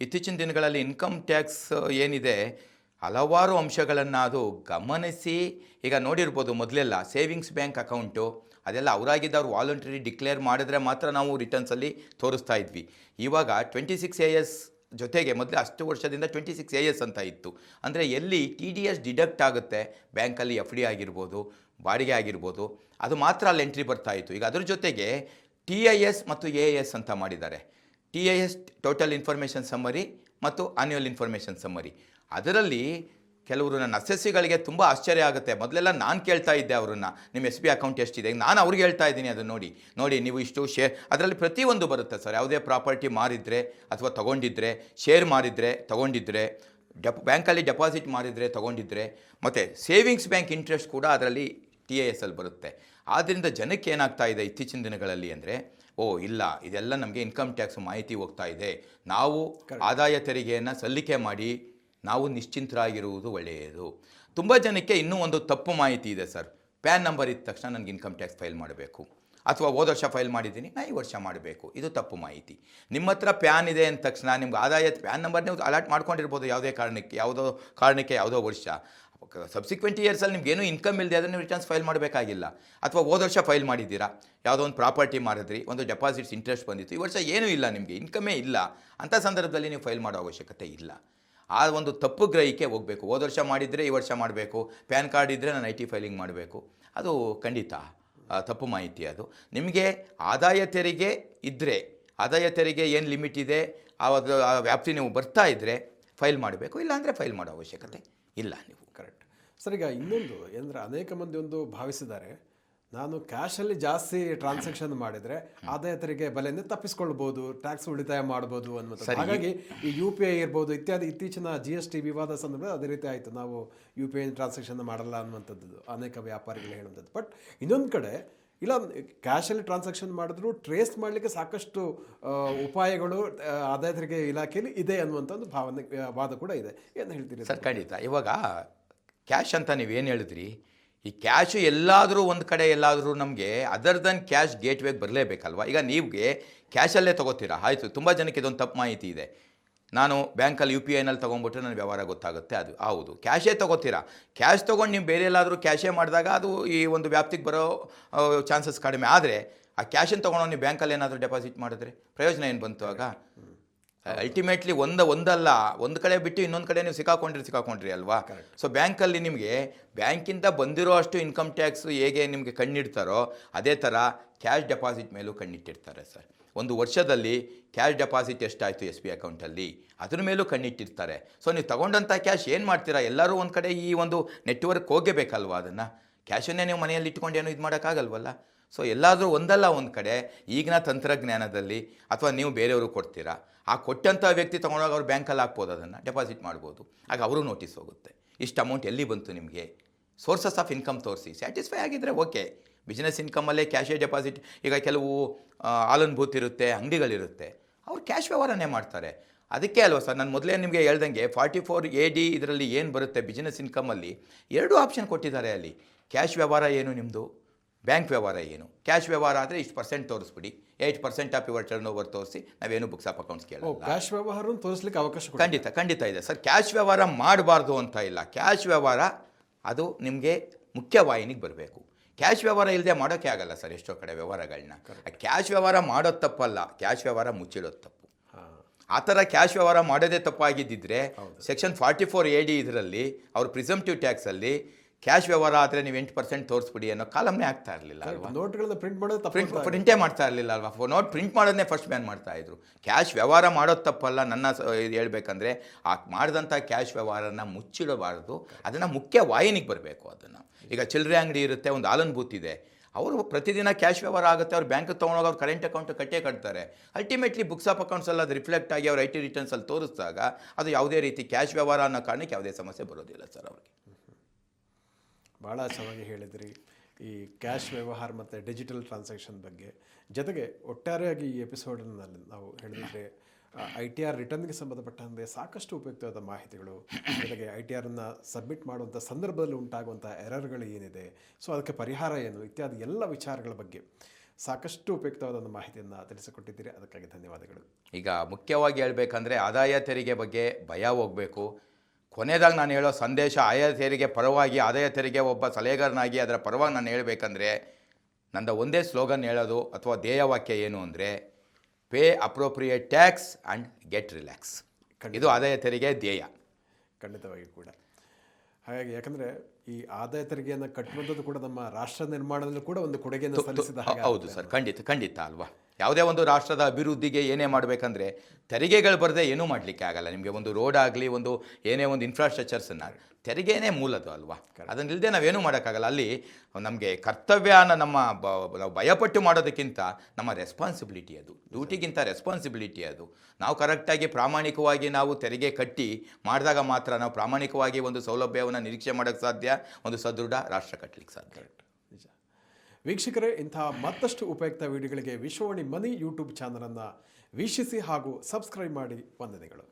ಇತ್ತೀಚಿನ ದಿನಗಳಲ್ಲಿ ಇನ್ಕಮ್ ಟ್ಯಾಕ್ಸ್ ಏನಿದೆ ಹಲವಾರು ಅಂಶಗಳನ್ನು ಅದು ಗಮನಿಸಿ, ಈಗ ನೋಡಿರ್ಬೋದು ಮೊದಲೆಲ್ಲ ಸೇವಿಂಗ್ಸ್ ಬ್ಯಾಂಕ್ ಅಕೌಂಟು ಅದೆಲ್ಲ ಅವರಾಗಿದ್ದವ್ರು ವಾಲಂಟರಿ ಡಿಕ್ಲೇರ್ ಮಾಡಿದ್ರೆ ಮಾತ್ರ ನಾವು ರಿಟರ್ನ್ಸಲ್ಲಿ ತೋರಿಸ್ತಾ ಇದ್ವಿ. ಇವಾಗ 26 AS ಜೊತೆಗೆ ಮೊದಲು ಅಷ್ಟು ವರ್ಷದಿಂದ 26 AS ಅಂತ ಇತ್ತು. ಅಂದರೆ ಎಲ್ಲಿ TDS ಡಿಡಕ್ಟ್ ಆಗುತ್ತೆ ಬ್ಯಾಂಕಲ್ಲಿ, FD ಆಗಿರ್ಬೋದು, ಬಾಡಿಗೆ ಆಗಿರ್ಬೋದು, ಅದು ಮಾತ್ರ ಅಲ್ಲಿ ಎಂಟ್ರಿ ಬರ್ತಾ ಇತ್ತು. ಈಗ ಅದ್ರ ಜೊತೆಗೆ TIS ಮತ್ತು AS ಅಂತ ಮಾಡಿದ್ದಾರೆ. TIS ಟೋಟಲ್ ಇನ್ಫಾರ್ಮೇಷನ್ ಸಮ್ಮರಿ ಮತ್ತು ಆನ್ಯುವಲ್ ಇನ್ಫಾರ್ಮೇಷನ್ ಸಮ್ಮರಿ. ಅದರಲ್ಲಿ ಕೆಲವರು ನನ್ನ ಅಸೆಸ್ಸಿಗಳಿಗೆ ತುಂಬ ಆಶ್ಚರ್ಯ ಆಗುತ್ತೆ. ಮೊದಲೆಲ್ಲ ನಾನು ಕೇಳ್ತಾ ಇದ್ದೆ ಅವರನ್ನು, ನಿಮ್ಮ SB ಅಕೌಂಟ್ ಎಷ್ಟಿದೆ, ನಾನು ಅವ್ರಿಗೆ ಹೇಳ್ತಾ ಇದ್ದೀನಿ ಅದನ್ನು ನೋಡಿ ನೀವು ಇಷ್ಟು ಶೇರ್, ಅದರಲ್ಲಿ ಪ್ರತಿಯೊಂದು ಬರುತ್ತೆ ಸರ್. ಯಾವುದೇ ಪ್ರಾಪರ್ಟಿ ಮಾರಿದರೆ ಅಥವಾ ತೊಗೊಂಡಿದ್ರೆ, ಶೇರ್ ಮಾರಿದರೆ ತೊಗೊಂಡಿದ್ರೆ, ಬ್ಯಾಂಕಲ್ಲಿ ಡೆಪಾಸಿಟ್ ಮಾಡಿದರೆ ತೊಗೊಂಡಿದ್ರೆ, ಮತ್ತು ಸೇವಿಂಗ್ಸ್ ಬ್ಯಾಂಕ್ ಇಂಟ್ರೆಸ್ಟ್ ಕೂಡ ಅದರಲ್ಲಿ TIS ಅಲ್ಲಿ ಬರುತ್ತೆ. ಆದ್ದರಿಂದ ಜನಕ್ಕೆ ಏನಾಗ್ತಾ ಇದೆ ಇತ್ತೀಚಿನ ದಿನಗಳಲ್ಲಿ ಅಂದರೆ, ಇಲ್ಲ ಇದೆಲ್ಲ ನಮಗೆ ಇನ್ಕಮ್ ಟ್ಯಾಕ್ಸ್ ಮಾಹಿತಿ ಹೋಗ್ತಾ ಇದೆ, ನಾವು ಆದಾಯ ತೆರಿಗೆಯನ್ನು ಸಲ್ಲಿಕೆ ಮಾಡಿ ನಾವು ನಿಶ್ಚಿಂತರಾಗಿರುವುದು ಒಳ್ಳೆಯದು. ತುಂಬ ಜನಕ್ಕೆ ಇನ್ನೂ ಒಂದು ತಪ್ಪು ಮಾಹಿತಿ ಇದೆ ಸರ್. ಪ್ಯಾನ್ ನಂಬರ್ ಇದ್ದ ತಕ್ಷಣ ನನಗೆ ಇನ್ಕಮ್ ಟ್ಯಾಕ್ಸ್ ಫೈಲ್ ಮಾಡಬೇಕು. ಅಥವಾ ಹೋದ ವರ್ಷ ಫೈಲ್ ಮಾಡಿದ್ದೀನಿ ನಾ ಈ ವರ್ಷ ಮಾಡಬೇಕು, ಇದು ತಪ್ಪು ಮಾಹಿತಿ. ನಿಮ್ಮ ಹತ್ರ ಪ್ಯಾನ್ ಇದೆ ಅಂದ ತಕ್ಷಣ ನಿಮ್ಗೆ ಆದಾಯ ಪ್ಯಾನ್ ನಂಬರ್ ನೀವು ಅಲಾಟ್ ಮಾಡ್ಕೊಂಡಿರ್ಬೋದು ಯಾವುದೋ ಕಾರಣಕ್ಕೆ ಯಾವುದೋ ವರ್ಷ. ಸಬ್ಸಿಕ್ವೆಂಟ್ ಇಯರ್ಸಲ್ಲಿ ನಿಮ್ಗೇನು ಇನ್ಕಮ್ ಇಲ್ಲದೆ ಅದನ್ನು ನೀವು ರಿಟರ್ನ್ಸ್ ಫೈಲ್ ಮಾಡಬೇಕಾಗಿಲ್ಲ. ಅಥವಾ ಹೋದ ವರ್ಷ ಫೈಲ್ ಮಾಡಿದ್ದೀರಾ, ಯಾವುದೋ ಒಂದು ಪ್ರಾಪರ್ಟಿ ಮಾರಿದ್ರಿ, ಒಂದು ಡೆಪಾಸಿಟ್ಸ್ ಇಂಟ್ರೆಸ್ಟ್ ಬಂದಿತ್ತು, ಈ ವರ್ಷ ಏನೂ ಇಲ್ಲ, ನಿಮಗೆ ಇನ್ಕಮೇ ಇಲ್ಲ, ಅಂಥ ಸಂದರ್ಭದಲ್ಲಿ ನೀವು ಫೈಲ್ ಮಾಡೋ ಅವಶ್ಯಕತೆ ಇಲ್ಲ. ಆ ಒಂದು ತಪ್ಪು ಗ್ರಹಿಕೆ ಹೋಗಬೇಕು. ಹೋದ ವರ್ಷ ಮಾಡಿದರೆ ಈ ವರ್ಷ ಮಾಡಬೇಕು, ಪ್ಯಾನ್ ಕಾರ್ಡ್ ಇದ್ದರೆ ನಾನು IT ಫೈಲಿಂಗ್ ಮಾಡಬೇಕು, ಅದು ಖಂಡಿತ ತಪ್ಪು ಮಾಹಿತಿ. ಅದು ನಿಮಗೆ ಆದಾಯ ತೆರಿಗೆ ಇದ್ದರೆ, ಆದಾಯ ತೆರಿಗೆ ಏನು ಲಿಮಿಟ್ ಇದೆ ಆ ವ್ಯಾಪ್ತಿ ನೀವು ಬರ್ತಾ ಇದ್ದರೆ ಫೈಲ್ ಮಾಡಬೇಕು, ಇಲ್ಲಾಂದರೆ ಫೈಲ್ ಮಾಡೋ ಅವಶ್ಯಕತೆ ಇಲ್ಲ ನೀವು. Correct sir. ಈಗ ಇನ್ನೊಂದು ಏನಂದರೆ ಅನೇಕ ಮಂದಿ ಒಂದು ಭಾವಿಸಿದ್ದಾರೆ, ನಾನು ಕ್ಯಾಶಲ್ಲಿ ಜಾಸ್ತಿ ಟ್ರಾನ್ಸಾಕ್ಷನ್ ಮಾಡಿದರೆ ಆದಾಯ ತೆರಿಗೆ ಬಲೆಯಿಂದ ತಪ್ಪಿಸ್ಕೊಳ್ಬೋದು, ಟ್ಯಾಕ್ಸ್ ಉಳಿತಾಯ ಮಾಡ್ಬೋದು ಅನ್ನೋದು. ಹಾಗಾಗಿ ಈ UPI ಇರ್ಬೋದು ಇತ್ಯಾದಿ ಇತ್ತೀಚಿನ GST ವಿವಾದ ಸಂದರ್ಭದಲ್ಲಿ ಅದೇ ರೀತಿ ಆಯಿತು, ನಾವು UPI ಟ್ರಾನ್ಸಾಕ್ಷನ್ ಮಾಡಲ್ಲ ಅನ್ನುವಂಥದ್ದು ಅನೇಕ ವ್ಯಾಪಾರಿಗಳು ಹೇಳುವಂಥದ್ದು. ಬಟ್ ಇನ್ನೊಂದು ಕಡೆ ಇಲ್ಲ, ಕ್ಯಾಶಲ್ಲಿ ಟ್ರಾನ್ಸಾಕ್ಷನ್ ಮಾಡಿದ್ರು ಟ್ರೇಸ್ ಮಾಡಲಿಕ್ಕೆ ಸಾಕಷ್ಟು ಉಪಾಯಗಳು ಆದಾಯ ತೆರಿಗೆ ಇಲಾಖೆಯಲ್ಲಿ ಇದೆ ಅನ್ನುವಂಥ ಒಂದು ವಾದ ಕೂಡ ಇದೆ. ಏನು ಹೇಳ್ತೀರಿ ಸರ್? ಖಂಡಿತ. ಇವಾಗ ಕ್ಯಾಶ್ ಅಂತ ನೀವೇನು ಹೇಳಿದ್ರಿ, ಈ ಕ್ಯಾಶು ಎಲ್ಲಾದರೂ ಒಂದು ಕಡೆ ಎಲ್ಲಾದರೂ ನಮಗೆ ಅದರ್ ದನ್ ಕ್ಯಾಶ್ ಗೇಟ್ವೇಗೆ ಬರಲೇಬೇಕಲ್ವ. ಈಗ ನೀವಿಗೆ ಕ್ಯಾಶಲ್ಲೇ ತೊಗೋತೀರಾ, ಆಯಿತು. ತುಂಬ ಜನಕ್ಕೆ ಇದೊಂದು ತಪ್ಪು ಮಾಹಿತಿ ಇದೆ, ನಾನು ಬ್ಯಾಂಕಲ್ಲಿ UPIನಲ್ಲಿ ತೊಗೊಂಡ್ಬಿಟ್ರೆ ನನ್ನ ವ್ಯವಹಾರ ಗೊತ್ತಾಗುತ್ತೆ, ಅದು ಹೌದು. ಕ್ಯಾಶೇ ತೊಗೋತೀರಾ, ಕ್ಯಾಶ್ ತೊಗೊಂಡು ನೀವು ಬೇರೆ ಎಲ್ಲಾದರೂ ಕ್ಯಾಶೇ ಮಾಡಿದಾಗ ಅದು ಈ ಒಂದು ವ್ಯಾಪ್ತಿಗೆ ಬರೋ ಚಾನ್ಸಸ್ ಕಡಿಮೆ. ಆದರೆ ಆ ಕ್ಯಾಶನ್ನು ತೊಗೊಂಡು ನೀವು ಬ್ಯಾಂಕಲ್ಲಿ ಏನಾದರೂ ಡೆಪಾಸಿಟ್ ಮಾಡಿದ್ರೆ ಪ್ರಯೋಜನ ಏನು ಬಂತು ಆಗ? ಅಲ್ಟಿಮೇಟ್ಲಿ ಒಂದಲ್ಲ, ಒಂದು ಕಡೆ ಬಿಟ್ಟು ಇನ್ನೊಂದು ಕಡೆ ನೀವು ಸಿಕ್ಕಾಕೊಂಡ್ರಿ ಅಲ್ವಾ. ಸೊ ಬ್ಯಾಂಕಲ್ಲಿ ನಿಮಗೆ ಬ್ಯಾಂಕಿಂದ ಬಂದಿರೋ ಅಷ್ಟು ಇನ್ಕಮ್ ಟ್ಯಾಕ್ಸ್ ಹೇಗೆ ನಿಮಗೆ ಕಣ್ಣಿಡ್ತಾರೋ ಅದೇ ಥರ ಕ್ಯಾಶ್ ಡೆಪಾಸಿಟ್ ಮೇಲೂ ಕಣ್ಣಿಟ್ಟಿರ್ತಾರೆ ಸರ್. ಒಂದು ವರ್ಷದಲ್ಲಿ ಕ್ಯಾಶ್ ಡೆಪಾಸಿಟ್ ಎಷ್ಟಾಯಿತು SB ಅಕೌಂಟಲ್ಲಿ ಅದ್ರ ಮೇಲೂ ಕಣ್ಣಿಟ್ಟಿರ್ತಾರೆ. ಸೊ ನೀವು ತಗೊಂಡಂಥ ಕ್ಯಾಶ್ ಏನು ಮಾಡ್ತೀರಾ, ಎಲ್ಲರೂ ಒಂದು ಕಡೆ ಈ ಒಂದು ನೆಟ್ವರ್ಕ್ ಹೋಗಬೇಕಲ್ವ, ಅದನ್ನು ಕ್ಯಾಶನ್ನೇ ನೀವು ಮನೆಯಲ್ಲಿ ಇಟ್ಕೊಂಡು ಏನೂ ಇದು ಮಾಡೋಕ್ಕಾಗಲ್ವಲ್ಲ. ಸೊ ಎಲ್ಲಾದರೂ ಒಂದಲ್ಲ ಒಂದು ಕಡೆ ಈಗಿನ ತಂತ್ರಜ್ಞಾನದಲ್ಲಿ ಅಥವಾ ನೀವು ಬೇರೆಯವರು ಕೊಡ್ತೀರಾ, ಆ ಕೊಟ್ಟಂಥ ವ್ಯಕ್ತಿ ತೊಗೊಂಡಾಗ ಅವ್ರು ಬ್ಯಾಂಕಲ್ಲಿ ಹಾಕ್ಬೋದು, ಅದನ್ನು ಡೆಪಾಸಿಟ್ ಮಾಡ್ಬೋದು, ಆಗ ಅವರು ನೋಟಿಸ್ ಹೋಗುತ್ತೆ, ಇಷ್ಟು ಅಮೌಂಟ್ ಎಲ್ಲಿ ಬಂತು ನಿಮಗೆ, ಸೋರ್ಸಸ್ ಆಫ್ ಇನ್ಕಮ್ ತೋರಿಸಿ. ಸ್ಯಾಟಿಸ್ಫೈ ಆಗಿದ್ದರೆ ಓಕೆ, ಬಿಸ್ನೆಸ್ ಇನ್ಕಮಲ್ಲೇ ಕ್ಯಾಶೇ ಡೆಪಾಸಿಟ್. ಈಗ ಕೆಲವು ಹಾಲನ್ ಬೂತ್ ಇರುತ್ತೆ, ಅಂಗಡಿಗಳಿರುತ್ತೆ, ಅವ್ರು ಕ್ಯಾಶ್ ವ್ಯವಹಾರನೇ ಮಾಡ್ತಾರೆ. ಅದಕ್ಕೆ ಅಲ್ವಾ ಸರ್ ನಾನು ಮೊದಲೇ ನಿಮಗೆ ಹೇಳ್ದಂಗೆ 44AD ಇದರಲ್ಲಿ ಏನು ಬರುತ್ತೆ ಬಿಸ್ನೆಸ್ ಇನ್ಕಮಲ್ಲಿ 2 ಆಪ್ಷನ್ ಕೊಟ್ಟಿದ್ದಾರೆ. ಅಲ್ಲಿ ಕ್ಯಾಶ್ ವ್ಯವಹಾರ ಏನು ನಿಮ್ಮದು, ಬ್ಯಾಂಕ್ ವ್ಯವಹಾರ ಏನು. ಕ್ಯಾಶ್ ವ್ಯವಹಾರ ಆದರೆ ಇಷ್ಟು % ತೋರಿಸ್ಬಿಡಿ, 8% ಆಫ್ ಯುವರ್ ಟರ್ನ್ ಓವರ್ ತೋರಿಸಿ, ನಾವೇನು ಬುಕ್ಸ್ ಆಫ್ ಅಕೌಂಟ್ಸ್ ಕೇಳೋಲ್ಲ. ಕ್ಯಾಶ್ ವ್ಯವಹಾರ ತೋರಿಸ್ಲಿಕ್ಕೆ ಅವಕಾಶ ಖಂಡಿತ ಇದೆ ಸರ್. ಕ್ಯಾಶ್ ವ್ಯವಹಾರ ಮಾಡಬಾರ್ದು ಅಂತ ಇಲ್ಲ, ಕ್ಯಾಶ್ ವ್ಯವಹಾರ ಅದು ನಿಮಗೆ ಮುಖ್ಯವಾಹಿನಿಗೆ ಬರಬೇಕು. ಕ್ಯಾಶ್ ವ್ಯವಹಾರ ಇಲ್ಲದೆ ಮಾಡೋಕ್ಕೆ ಆಗಲ್ಲ ಸರ್ ಎಷ್ಟೋ ಕಡೆ ವ್ಯವಹಾರಗಳನ್ನ. ಕ್ಯಾಶ್ ವ್ಯವಹಾರ ಮಾಡೋದು ತಪ್ಪಲ್ಲ, ಕ್ಯಾಶ್ ವ್ಯವಹಾರ ಮುಚ್ಚಿಡೋದು ತಪ್ಪು. ಆ ಥರ ಕ್ಯಾಶ್ ವ್ಯವಹಾರ ಮಾಡೋದೇ ತಪ್ಪಾಗಿದ್ದಿದ್ರೆ ಸೆಕ್ಷನ್ 44AD ಇದರಲ್ಲಿ ಅವ್ರ ಪ್ರಿಸಂಪ್ಟಿವ್ ಟ್ಯಾಕ್ಸಲ್ಲಿ ಕ್ಯಾಶ್ ವ್ಯವಹಾರ ಆದರೆ ನೀವು 8% ತೋರಿಸ್ಬಿಡಿ ಅನ್ನೋ ಕಾಲಮ್ನೇ ಆಗ್ತಾ ಇರಲಿಲ್ಲ ಅಲ್ವಾ. ನೋಟ್ಗಳನ್ನ ಪ್ರಿಂಟ್ ಮಾಡೋದು ಪ್ರಿಂಟೇ ಮಾಡ್ತಾ ಇರಲಿಲ್ಲ ಅಲ್ವಾ. ನೋಟ್ ಪ್ರಿಂಟ್ ಮಾಡೋದನ್ನೇ ಫಸ್ಟ್ ಬ್ಯಾನ್ ಮಾಡ್ತಾ ಇದ್ರು. ಕ್ಯಾಶ್ ವ್ಯವಹಾರ ಮಾಡೋದು ತಪ್ಪಲ್ಲ, ನನ್ನ ಇದು ಹೇಳ್ಬೇಕಂದ್ರೆ ಆ ಮಾಡಿದಂಥ ಕ್ಯಾಶ್ ವ್ಯವಹಾರನ ಮುಚ್ಚಿಡಬಾರ್ದು, ಅದನ್ನು ಮುಖ್ಯ ವಾಹಿನಿಗೆ ಬರಬೇಕು. ಅದನ್ನು ಈಗ ಚಿಲ್ಲರೆ ಅಂಗಡಿ ಇರುತ್ತೆ, ಒಂದು ಹಾಲನ್ ಬೂತ್ ಇದೆ, ಅವರು ಪ್ರತಿದಿನ ಕ್ಯಾಶ್ ವ್ಯವಹಾರ ಆಗುತ್ತೆ, ಅವ್ರು ಬ್ಯಾಂಕಿಗೆ ತೊಗೊಂಡೋಗಿ ಅವ್ರು ಕರೆಂಟ್ ಅಕೌಂಟ್ ಕಟ್ತಾರೆ. ಅಲ್ಟಿಮೇಟ್ಲಿ ಬುಕ್ಸ್ ಆಫ್ ಅಕೌಂಟ್ಸಲ್ಲಿ ಅದು ರಿಫ್ಲೆಕ್ಟ್ ಆಗಿ ಅವ್ರ IT ರಿಟರ್ನ್ಸಲ್ಲಿ ತೋರಿಸಿದಾಗ ಅದು ಯಾವುದೇ ರೀತಿ ಕ್ಯಾಶ್ ವ್ಯವಹಾರ ಅನ್ನೋ ಕಾರಣಕ್ಕೆ ಯಾವುದೇ ಸಮಸ್ಯೆ ಬರೋದಿಲ್ಲ ಸರ್ ಅವ್ರಿಗೆ. ಭಾಳ ಚೆನ್ನಾಗಿ ಹೇಳಿದ್ರಿ ಈ ಕ್ಯಾಶ್ ವ್ಯವಹಾರ ಮತ್ತು ಡಿಜಿಟಲ್ ಟ್ರಾನ್ಸಾಕ್ಷನ್ ಬಗ್ಗೆ. ಜೊತೆಗೆ ಒಟ್ಟಾರೆಯಾಗಿ ಈ ಎಪಿಸೋಡ್ನಲ್ಲಿ ನಾವು ಹೇಳಿದ್ರೆ ITR ರಿಟರ್ನ್ಗೆ ಸಂಬಂಧಪಟ್ಟಂತೆ ಸಾಕಷ್ಟು ಉಪಯುಕ್ತವಾದ ಮಾಹಿತಿಗಳು, ಜೊತೆಗೆ ITRನ್ನು ಸಬ್ಮಿಟ್ ಮಾಡುವಂಥ ಸಂದರ್ಭದಲ್ಲಿ ಉಂಟಾಗುವಂಥ ಎರರ್ಗಳು ಏನಿದೆ, ಸೊ ಅದಕ್ಕೆ ಪರಿಹಾರ ಏನು ಇತ್ಯಾದಿ ಎಲ್ಲ ವಿಚಾರಗಳ ಬಗ್ಗೆ ಸಾಕಷ್ಟು ಉಪಯುಕ್ತವಾದ ಮಾಹಿತಿಯನ್ನು ತಿಳಿಸಿಕೊಟ್ಟಿದ್ದೀರಿ, ಅದಕ್ಕಾಗಿ ಧನ್ಯವಾದಗಳು. ಈಗ ಮುಖ್ಯವಾಗಿ ಹೇಳಬೇಕಂದ್ರೆ ಆದಾಯ ತೆರಿಗೆ ಬಗ್ಗೆ ಭಯ ಹೋಗಬೇಕು. ಕೊನೆಯದಾಗಿ ನಾನು ಹೇಳೋ ಸಂದೇಶ, ಆದಾಯ ತೆರಿಗೆ ಪರವಾಗಿ, ಆದಾಯ ತೆರಿಗೆ ಒಬ್ಬ ಸಲಹೆಗಾರನಾಗಿ ಅದರ ಪರವಾಗಿ ನಾನು ಹೇಳಬೇಕಂದ್ರೆ ನಂದು ಒಂದೇ ಸ್ಲೋಗನ್ ಹೇಳೋದು ಅಥವಾ ಧ್ಯೇಯವಾಕ್ಯ ಏನು ಅಂದರೆ pay appropriate tax and get relax. ಇದು ಆದಾಯ ತೆರಿಗೆ ಧ್ಯೇಯ. ಖಂಡಿತವಾಗಿ ಕೂಡ ಹಾಗಾಗಿ, ಯಾಕಂದರೆ ಈ ಆದಾಯ ತೆರಿಗೆಯನ್ನು ಕಟ್ಟುವಂಥದ್ದು ಕೂಡ ನಮ್ಮ ರಾಷ್ಟ್ರ ನಿರ್ಮಾಣದಲ್ಲೂ ಕೂಡ ಒಂದು ಕೊಡುಗೆಯನ್ನು ಸಲ್ಲಿಸಿದ. ಹೌದು ಸರ್, ಖಂಡಿತ ಅಲ್ವಾ. ಯಾವುದೇ ಒಂದು ರಾಷ್ಟ್ರದ ಅಭಿವೃದ್ಧಿಗೆ ಏನೇ ಮಾಡಬೇಕಂದ್ರೆ ತೆರಿಗೆಗಳು ಬರದೆ ಏನೂ ಮಾಡಲಿಕ್ಕೆ ಆಗಲ್ಲ. ನಿಮಗೆ ಒಂದು ರೋಡ್ ಆಗಲಿ, ಒಂದು ಏನೇ ಒಂದು ಇನ್ಫ್ರಾಸ್ಟ್ರಕ್ಚರ್ಸನ್ನು ತೆರಿಗೆನೇ ಮೂಲದು ಅಲ್ವಾ. ಅದನ್ನಿಲ್ಲದೆ ನಾವೇನೂ ಮಾಡೋಕ್ಕಾಗಲ್ಲ. ಅಲ್ಲಿ ನಮಗೆ ಕರ್ತವ್ಯನ ನಾವು ಭಯಪಟ್ಟು ಮಾಡೋದಕ್ಕಿಂತ ನಮ್ಮ ರೆಸ್ಪಾನ್ಸಿಬಿಲಿಟಿ ಅದು, ಡ್ಯೂಟಿಗಿಂತ ರೆಸ್ಪಾನ್ಸಿಬಿಲಿಟಿ ಅದು. ನಾವು ಕರೆಕ್ಟಾಗಿ ಪ್ರಾಮಾಣಿಕವಾಗಿ ನಾವು ತೆರಿಗೆ ಕಟ್ಟಿ ಮಾಡಿದಾಗ ಮಾತ್ರ ನಾವು ಪ್ರಾಮಾಣಿಕವಾಗಿ ಒಂದು ಸೌಲಭ್ಯವನ್ನು ನಿರೀಕ್ಷೆ ಮಾಡೋಕ್ಕೆ ಸಾಧ್ಯ, ಒಂದು ಸದೃಢ ರಾಷ್ಟ್ರ ಕಟ್ಟಲಿಕ್ಕೆ ಸಾಧ್ಯ. ನಿಜ. ವೀಕ್ಷಕರೇ, ಇಂತಹ ಮತ್ತಷ್ಟು ಉಪಯುಕ್ತ ವಿಡಿಯೋಗಳಿಗೆ ವಿಶ್ವವಾಣಿ ಮನಿ ಯೂಟ್ಯೂಬ್ ಚಾನಲನ್ನು ವೀಕ್ಷಿಸಿ ಹಾಗೂ ಸಬ್ಸ್ಕ್ರೈಬ್ ಮಾಡಿ. ವಂದನೆಗಳು.